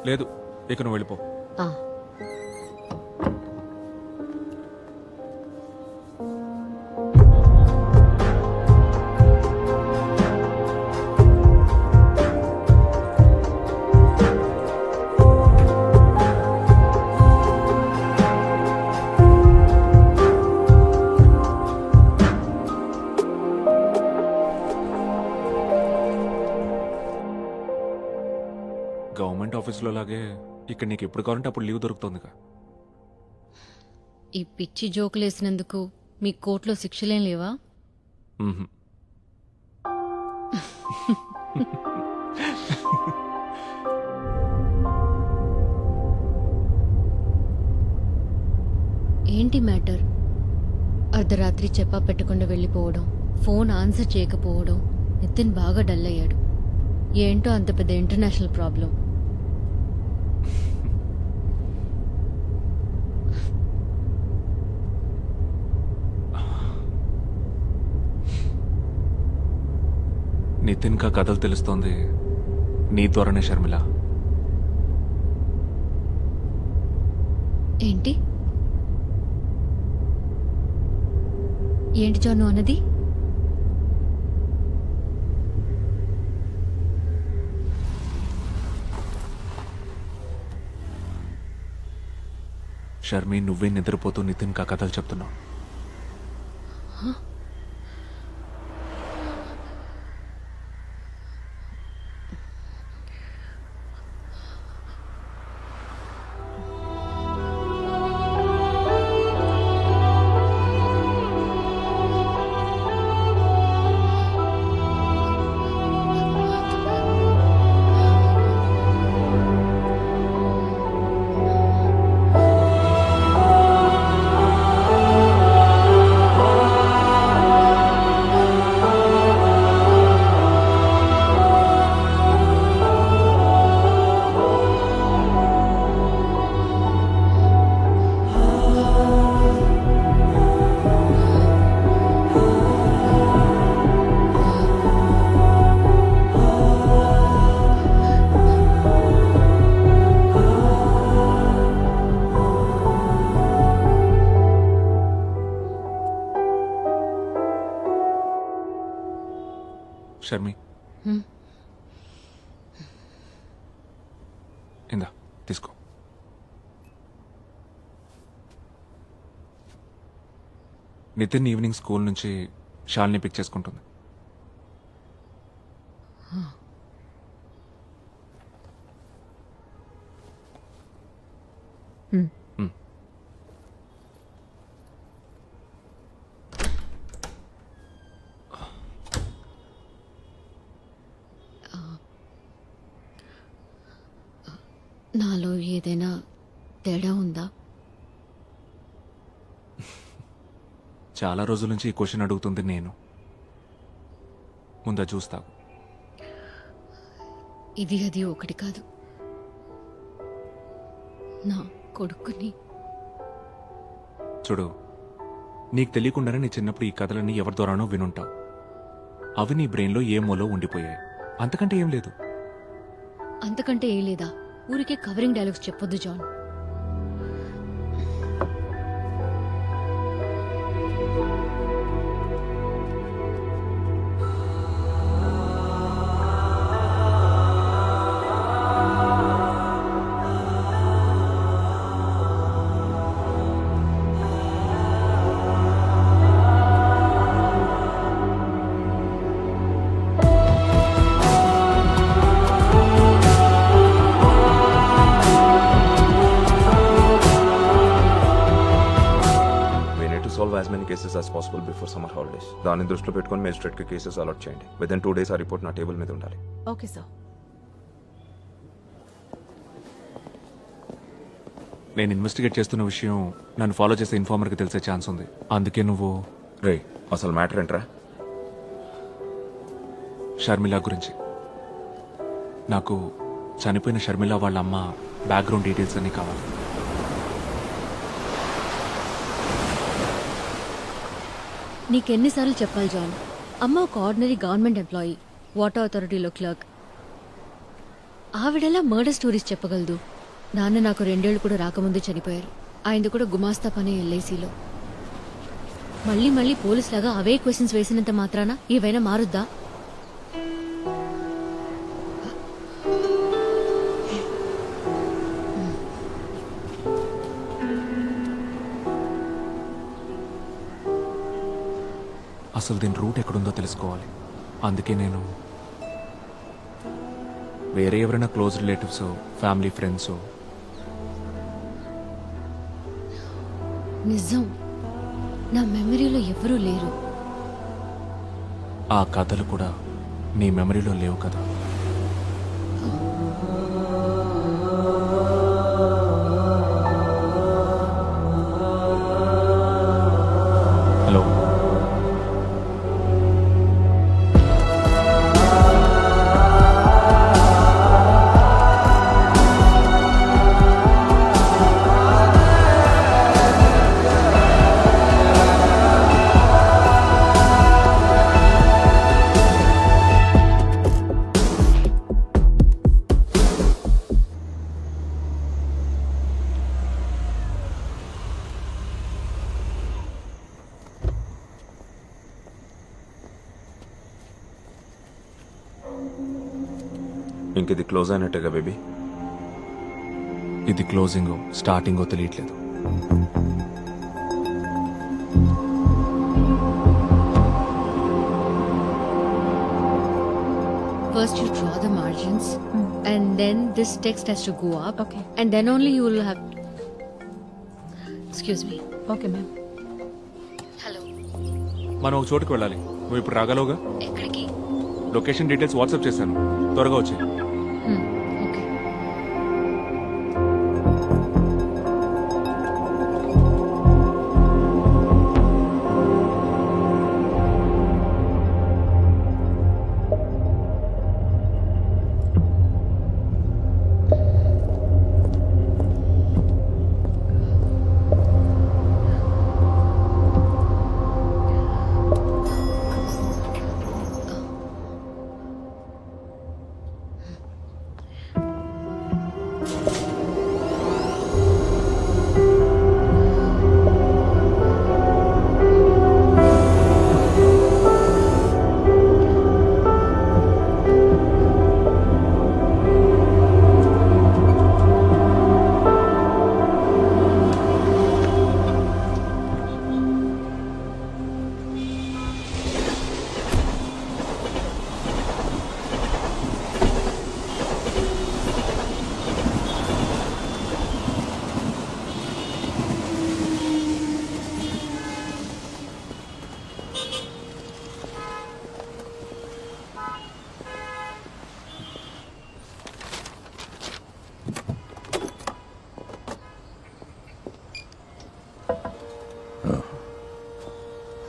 లేదు, ఇక నువ్వు వెళ్ళిపో. గవర్నమెంట్ ఆఫీస్లో లాగే ఇక్కడ నీకు ఎప్పుడు కావాలంటే అప్పుడు లీవ్ దొరుకుతుందిగా. ఈ పిచ్చి జోకులేసినందుకు మీ కోర్టులో శిక్షలేం లేవా? ఏంటి మ్యాటర్? అర్ధరాత్రి చెప్పా పెట్టకుండా వెళ్ళిపోవడం, ఫోన్ ఆన్సర్ చేయకపోవడం, నితిన్ బాగా డల్ అయ్యాడు. ఏంటో అంత పెద్ద ఇంటర్నేషనల్ ప్రాబ్లం. నితిన్ కా కథలు తెలుస్తోంది నీ ద్వారానే షర్మిల. ఏంటి ఏంటి జాను అన్నది? షర్మి, నువ్వే నిద్రపోతూ నితిన్ కా కథలు చెప్తున్నావు. షర్మి ఇందా తీసుకో. నితిన్ ఈవినింగ్ స్కూల్ నుంచి షాల్ని పిక్ చేసుకుంటుంది. నాలో ఏదైనా తేడా ఉందా? చాలా రోజుల నుంచి ఈ క్వశ్చన్ అడుగుతుంది నేను. ముందా చూస్తావు. ఇది అది ఒకటి కాదు. నా కొడుకుని చూడు, నీకు తెలియకుండానే నీ చిన్నప్పుడు ఈ కథలన్నీ ఎవరి ద్వారానో వినుంటావు. అవి నీ బ్రెయిన్లో ఏ మూలో ఉండిపోయాయి. అంతకంటే ఏం లేదు. అంతకంటే ఏ లేదా? ఊరికే కవరింగ్ డైలాగ్స్ చెప్పొద్దు John. as many cases as possible before summer holidays. దాన్ని దృష్టిలో పెట్టుకొని మేజిస్ట్రేట్ కి కేసెస్ అలాట్ చేయండి. విత్ ఇన్ 2 days ఆ రిపోర్ట్ నా టేబుల్ మీద ఉండాలి. Okay sir. నేను ఇన్వెస్టిగేట్ చేస్తున్న విషయం నన్ను ఫాలో చేసే ఇన్ఫార్మర్కి తెలిసే ఛాన్స్ ఉంది. అందుకే నువ్వు రే అసలు మ్యాటర్ ఏంట్రా? షర్మిల గురించి. నాకు చనిపోయిన షర్మిల వాళ్ళ అమ్మ బ్యాక్గ్రౌండ్ డీటెయిల్స్ అన్నీ కావాలి. నీకెన్నిసార్లు చెప్పాలి జాన్? అమ్మ ఒక ఆర్డినరీ గవర్నమెంట్ ఎంప్లాయీ, వాటర్ అథారిటీలో క్లర్క్. ఆవిడెలా మర్డర్ స్టోరీస్ చెప్పగలదు? నాన్న నాకు 2 ఏళ్ళు కూడా రాకముందే చనిపోయారు. ఆయనది కూడా గుమాస్తా పని ఎల్ఐసిలో. మళ్ళీ మళ్ళీ పోలీస్ లాగా అవే క్వశ్చన్స్ వేసినంత మాత్రాన ఏవైనా మారుద్దా? అసలు దీని రూట్ ఎక్కడుందో తెలుసుకోవాలి. అందుకే నేను వేరే ఎవరైనా క్లోజ్ రిలేటివ్స్, ఫ్యామిలీ ఫ్రెండ్స్. నిజం, నా మెమరీలో ఎవరూ లేరు. ఆ కథలు కూడా నీ మెమరీలో లేవు కదా. హలో, ఇంక ఇది క్లోజ్ అయినట్టేగా బేబీ? ఇది క్లోజింగో స్టార్టింగో తెలియట్లేదు. first you draw the margins, and then this text has to go up. Okay. And then only you will have. Excuse me. Okay ma'am. Hello. మనం ఒక చోటుకు వెళ్ళాలి. నువ్వు ఇప్పుడు రాగలవుగా? ఎక్కడికి? లొకేషన్ డీటెయిల్స్ వాట్సాప్ చేశాను. త్వరగా వచ్చి. ఓకే.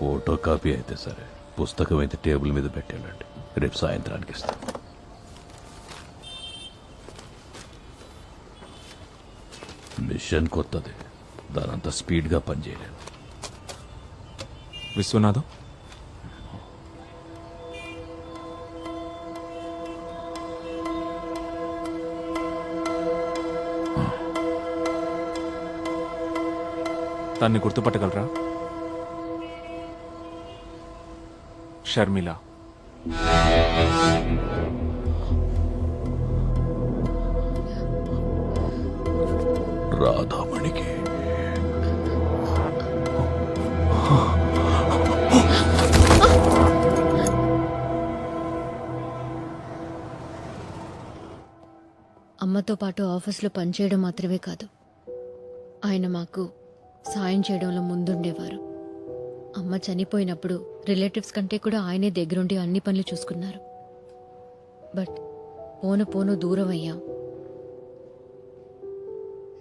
ఫోటో కాపీ అయితే సరే, పుస్తకం అయితే టేబుల్ మీద పెట్టానండి. రేపు సాయంత్రానికి ఇస్తాను. మిషన్ కొత్తది, దానంత స్పీడ్గా పనిచేయలేను. విశ్వనాథం, తన్ని గుర్తుపట్టగలరా? షర్మిల. రాధామణికి అమ్మతో పాటు ఆఫీస్లో పనిచేయడం మాత్రమే కాదు, ఆయన మాకు సాయం చేయడంలో ముందుండేవారు. అమ్మ చనిపోయినప్పుడు రిలేటివ్స్ కంటే కూడా ఆయనే దగ్గరుండి అన్ని పనులు చూసుకున్నారు. బట్ పోను పోను దూరం అయ్యాం.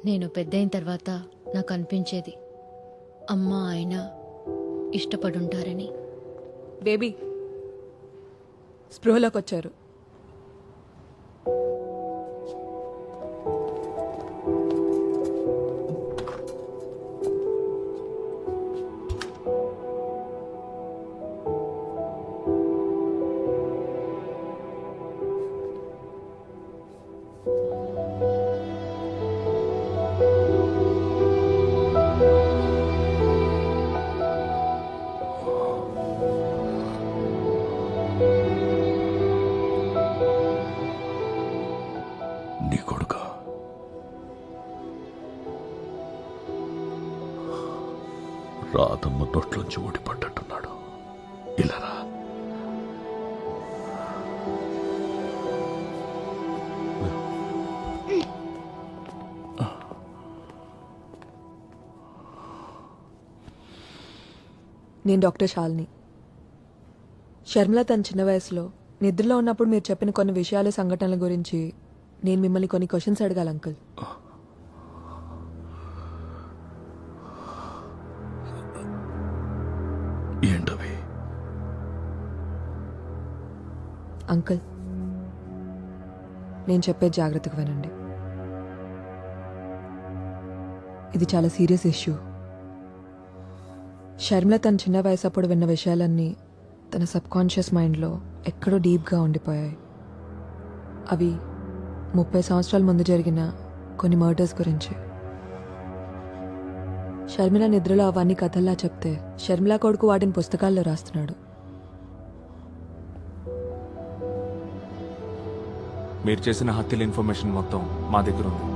నేను పెద్దయిన తర్వాత నాకు అనిపించేది అమ్మ ఆయన ఇష్టపడుంటారని. బేబీ స్పృహలోకి వచ్చారు. నీ కొడుక రాధమ్మ తొట్లోంచి ఊడిపడ్డట్టున్నాడు. ఇలా రా. నేను డాక్టర్ శాలిని. షర్మిల తన చిన్న వయసులో నిద్రలో ఉన్నప్పుడు మీరు చెప్పిన కొన్ని విషయాలు, సంఘటనల గురించి నేను మిమ్మల్ని కొన్ని క్వశ్చన్స్ అడగాలి అంకుల్. ఏంటవి? అంకుల్, నేను చెప్పేది జాగ్రత్తగా వినండి. ఇది చాలా సీరియస్ ఇష్యూ. షర్మిల తన చిన్న వయసు అప్పుడు విన్న విషయాలన్నీ తన సబ్ కాన్షియస్ మైండ్లో ఎక్కడో డీప్గా ఉండిపోయాయి. అవి 30 సంవత్సరాల ముందు జరిగిన కొన్ని మర్డర్స్ గురించి. షర్మిల నిద్రలో అవన్నీ కథల్లా చెప్తే షర్మిల కొడుకు వాటిని పుస్తకాల్లో రాస్తున్నాడు. మీరు చేసిన హత్యల ఇన్ఫర్మేషన్ మొత్తం మా దగ్గర ఉంది.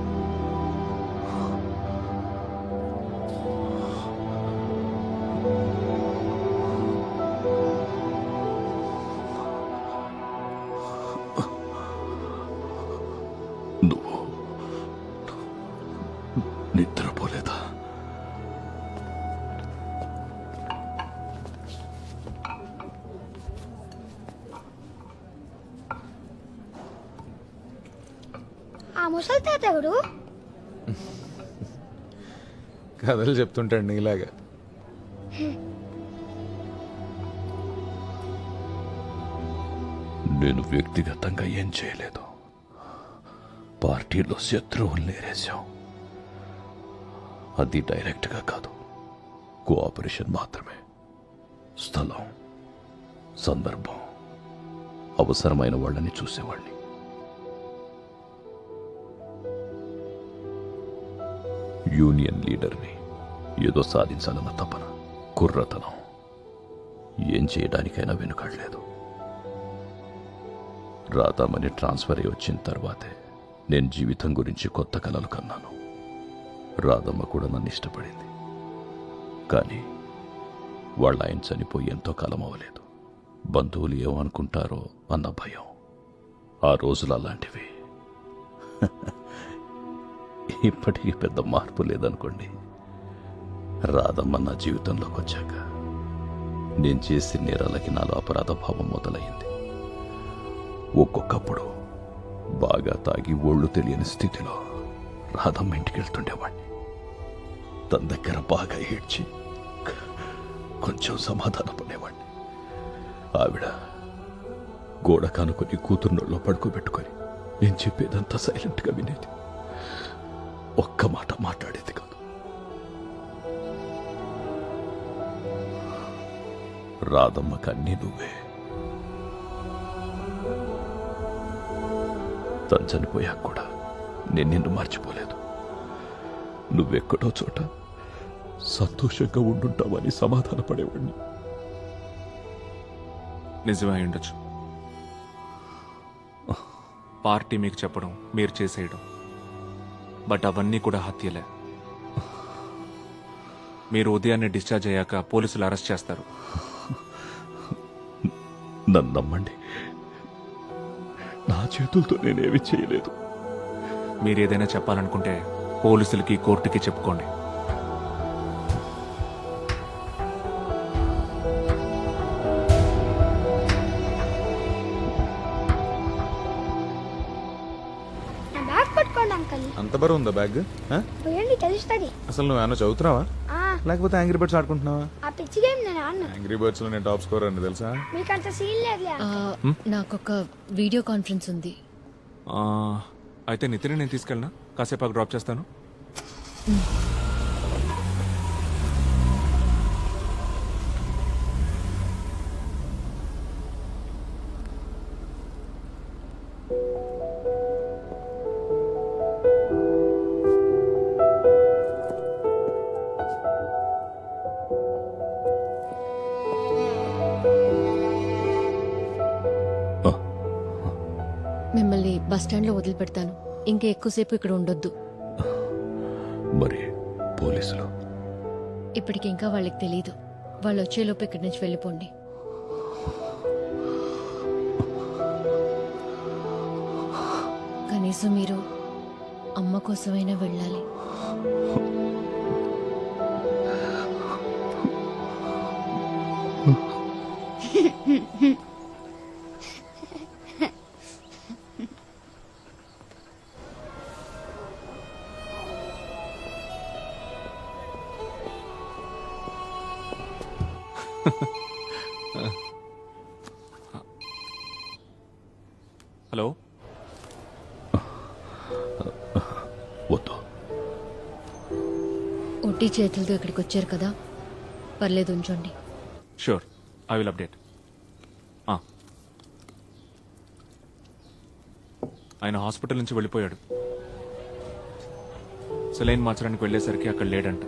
ఆ ముసలి తాత ఎవరు? కథలు చెప్తుంటాడు నీలాగా. నేను వ్యక్తిగతంగా ఏం చేయలేదు. పార్టీలో శత్రువులు నేరేశాం. అది డైరెక్ట్గా కాదు, కోఆపరేషన్ మాత్రమే. స్థలం, సందర్భం, అవసరమైన వాళ్ళని చూసేవాడిని. యూనియన్ లీడర్ని, ఏదో సాధించాలన్న తపన, కుర్రతనం, ఏం చేయడానికైనా వెనుకాడలేదు. రాధామణి ట్రాన్స్ఫర్ అయి వచ్చిన తర్వాతే నేను జీవితం గురించి కొత్త కలలు కన్నాను. రాధమ్మ కూడా నన్ను ఇష్టపడింది. కానీ వాళ్ళ ఆయన చనిపోయి ఎంతో కాలం అవ్వలేదు. బంధువులు ఏమనుకుంటారో అన్న భయం. ఆ రోజులు అలాంటివి. ఇప్పటికీ పెద్ద మార్పు లేదనుకోండి. రాధమ్మ నా జీవితంలోకి వచ్చాక నేను చేసిన నేరాలకి నాలో అపరాధ భావం మొదలైంది. ఒక్కొక్కప్పుడు బాగా తాగి ఒళ్ళు తెలియని స్థితిలో రాధమ్మ ఇంటికి వెళ్తుండేవాణ్ణి. తన దగ్గర బాగా ఏడ్చి కొంచెం సమాధాన పడేవాణ్ణి. ఆవిడ గోడ కానుకొని కూతుర్నోళ్ళలో పడుకోబెట్టుకొని నేను చెప్పేదంతా సైలెంట్గా వినేది. ఒక్క మాట మాట్లాడేది కాదు. రాధమ్మకి అన్నీ నువ్వే. తను చనిపోయాక కూడా నేను నిన్ను మర్చిపోలేదు. నువ్వెక్కడో చోట సంతోషంగా ఉండుంటావని సమాధాన పడేవాడిని. నిజమే ఉండొచ్చు. పార్టీ మీకు చెప్పడం, మీరు చేసేయడం, బట్ అవన్నీ కూడా హత్యలే. మీరు ఉదయాన్నే డిశ్చార్జ్ అయ్యాక పోలీసులు అరెస్ట్ చేస్తారు. నన్ను నమ్మండి, నా చేతులతో నేనేమి చేయలేదు. మీరు ఏదైనా చెప్పాలనుకుంటే పోలీసులకి, కోర్టుకి చెప్పుకోండి. నా బ్యాగ్ పట్టుకోండి అంకల్. అంత బరువు ఉందా బ్యాగ్? పోయండి తెలుస్తుంది. అసలు నువ్వేమన్నా చదువుతున్నావా ఆ, లేకపోతే యాంగ్రీ బర్డ్స్ ఆడుకుంటున్నావా? ఆ పిచ్చి గేమ్ నేను ఆడను. యాంగ్రీ బర్డ్స్ లో నేను టాప్ స్కోర్ అని తెలుసా? మీకు అంత సీన్ లేదులే. నాకొక వీడియో కాన్ఫరెన్స్ ఉంది. అయితే నితిని నేను తీసుకెళ్ళినా, కాసేపు డ్రాప్ చేస్తాను. మిమ్మల్ని బస్ స్టాండ్లో వదిలిపెడతాను. ఇంకా ఎక్కువసేపు ఇక్కడ ఉండొద్దు. మరి పోలీసులు? ఇప్పటికి ఇంకా వాళ్ళకి తెలియదు. వాళ్ళు వచ్చేలోపు ఇక్కడి నుంచి వెళ్ళిపోండి. కనీసం మీరు అమ్మ కోసమైనా వెళ్ళాలి. హలో, వద్దు. ఒట్టి చేతులతో ఇక్కడికి వచ్చారు కదా, పర్లేదు ఉంచండి. Sure, I will update. ఆయన హాస్పిటల్ నుంచి వెళ్ళిపోయాడు. సెలైన్ మార్చడానికి వెళ్ళేసరికి అక్కడ లేడంట.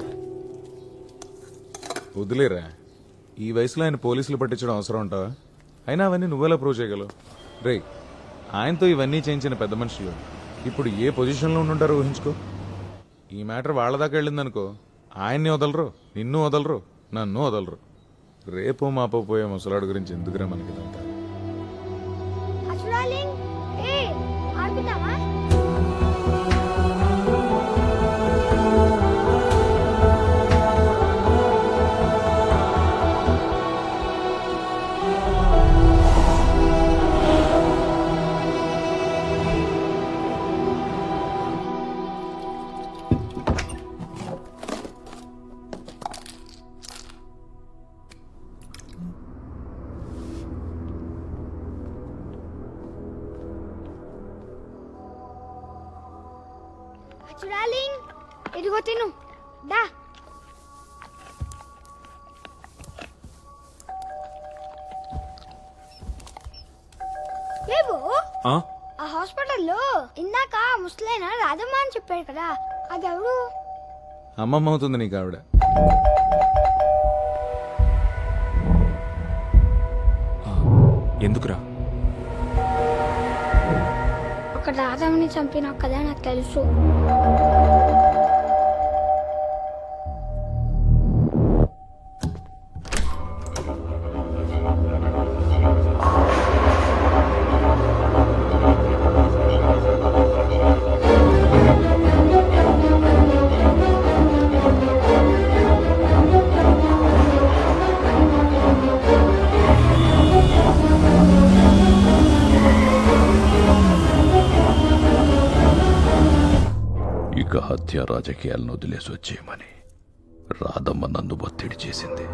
వదిలేరా, ఈ వయసులో ఆయన పోలీసులు పట్టించడం అవసరం ఉంటావా? అయినా అవన్నీ నువ్వెలా ప్రూవ్ చేయగలవు? రే, ఆయనతో ఇవన్నీ చేయించిన పెద్ద మనుషులు ఇప్పుడు ఏ పొజిషన్లో ఉండుంటారో ఊహించుకో. ఈ మ్యాటర్ వాళ్ళ దాకా వెళ్ళిందనుకో, ఆయన్ని వదలరు, నిన్ను వదలరు, నన్ను వదలరు. రేపో మాపో పోయే ముసలాడు గురించి ఎందుకురా మనకి ఇదంతా? ఆడుకుందామా? లచ్చు డార్లింగ్ ఇదిగో తిను దా. లేవు ఆ హాస్పిటల్లో ఇందాక ముసలైన రాధమ్మ అని చెప్పాడు కదా, అది ఎవరు? అమ్మమ్మ అవుతుంది నీకు ఆవిడ. ఎందుకురా? ఒక రాధమ్మని చంపినావు కదా, నాకు తెలుసు. ఇక హత్య రాజకీయాలను వదిలేసి వచ్చేయమని రాధమ్మ నన్ను ఒత్తిడి చేసింది.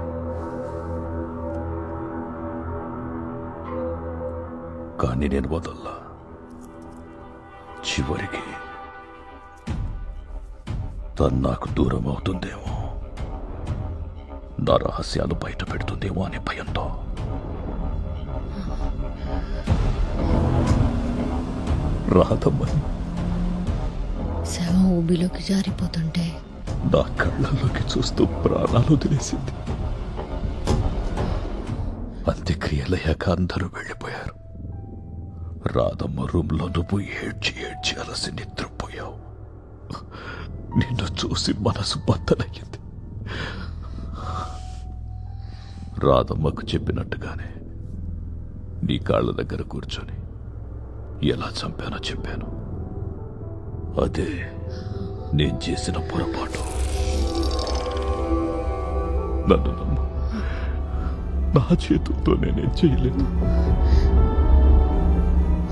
కానీ నేను వదల్లా. చివరికి తను నాకు దూరం అవుతుందేమో, నా రహస్యాలు బయట పెడుతుందేమో అనే భయంతో రాధమ్మని శవం ఊబిలోకి జారిపోతుంటే నా కళ్ళల్లోకి చూస్తూ ప్రాణాలు వదిలేసింది. అంత్యక్రియలయ్యాక అందరూ వెళ్ళిపోయారు. రాధమ్మ రూమ్లో నువ్వు ఏడ్చి ఏడ్చి అలసి నిద్రపోయావు. నిన్ను చూసి మనసు బద్దలయ్యింది. రాధమ్మకు చెప్పినట్టుగానే నీ కాళ్ళ దగ్గర కూర్చొని ఎలా చంపానో చెప్పాను. అదే నేను చేసిన పొరపాటు. నన్ను నమ్ము, నా చేతులతో నేనేం చేయలేదు.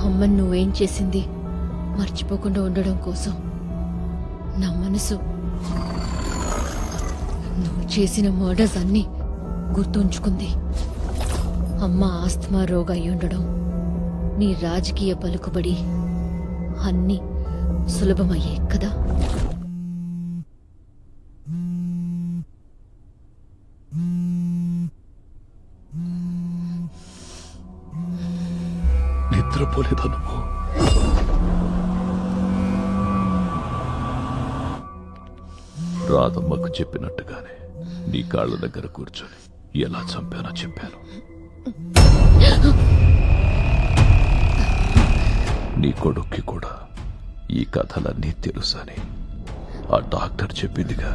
అమ్మని నువ్వేం చేసింది మర్చిపోకుండా ఉండడం కోసం నా మనసు నువ్వు చేసిన మర్డర్స్ అన్నీ గుర్తుంచుకుంది. అమ్మ ఆస్తమా రోగ అయి ఉండడం, నీ రాజకీయ పలుకుబడి అన్నీ సులభమయ్యే కదా. నిద్రపోలేదా నువ్వు? రాధమ్మకు చెప్పినట్టుగానే నీ కాళ్ళ దగ్గర కూర్చొని ఎలా చంపానో చెప్పాను. నీ కొడుక్కి కూడా ఈ కథలన్నీ తెలుసని ఆ డాక్టర్ చెప్పిందిగా.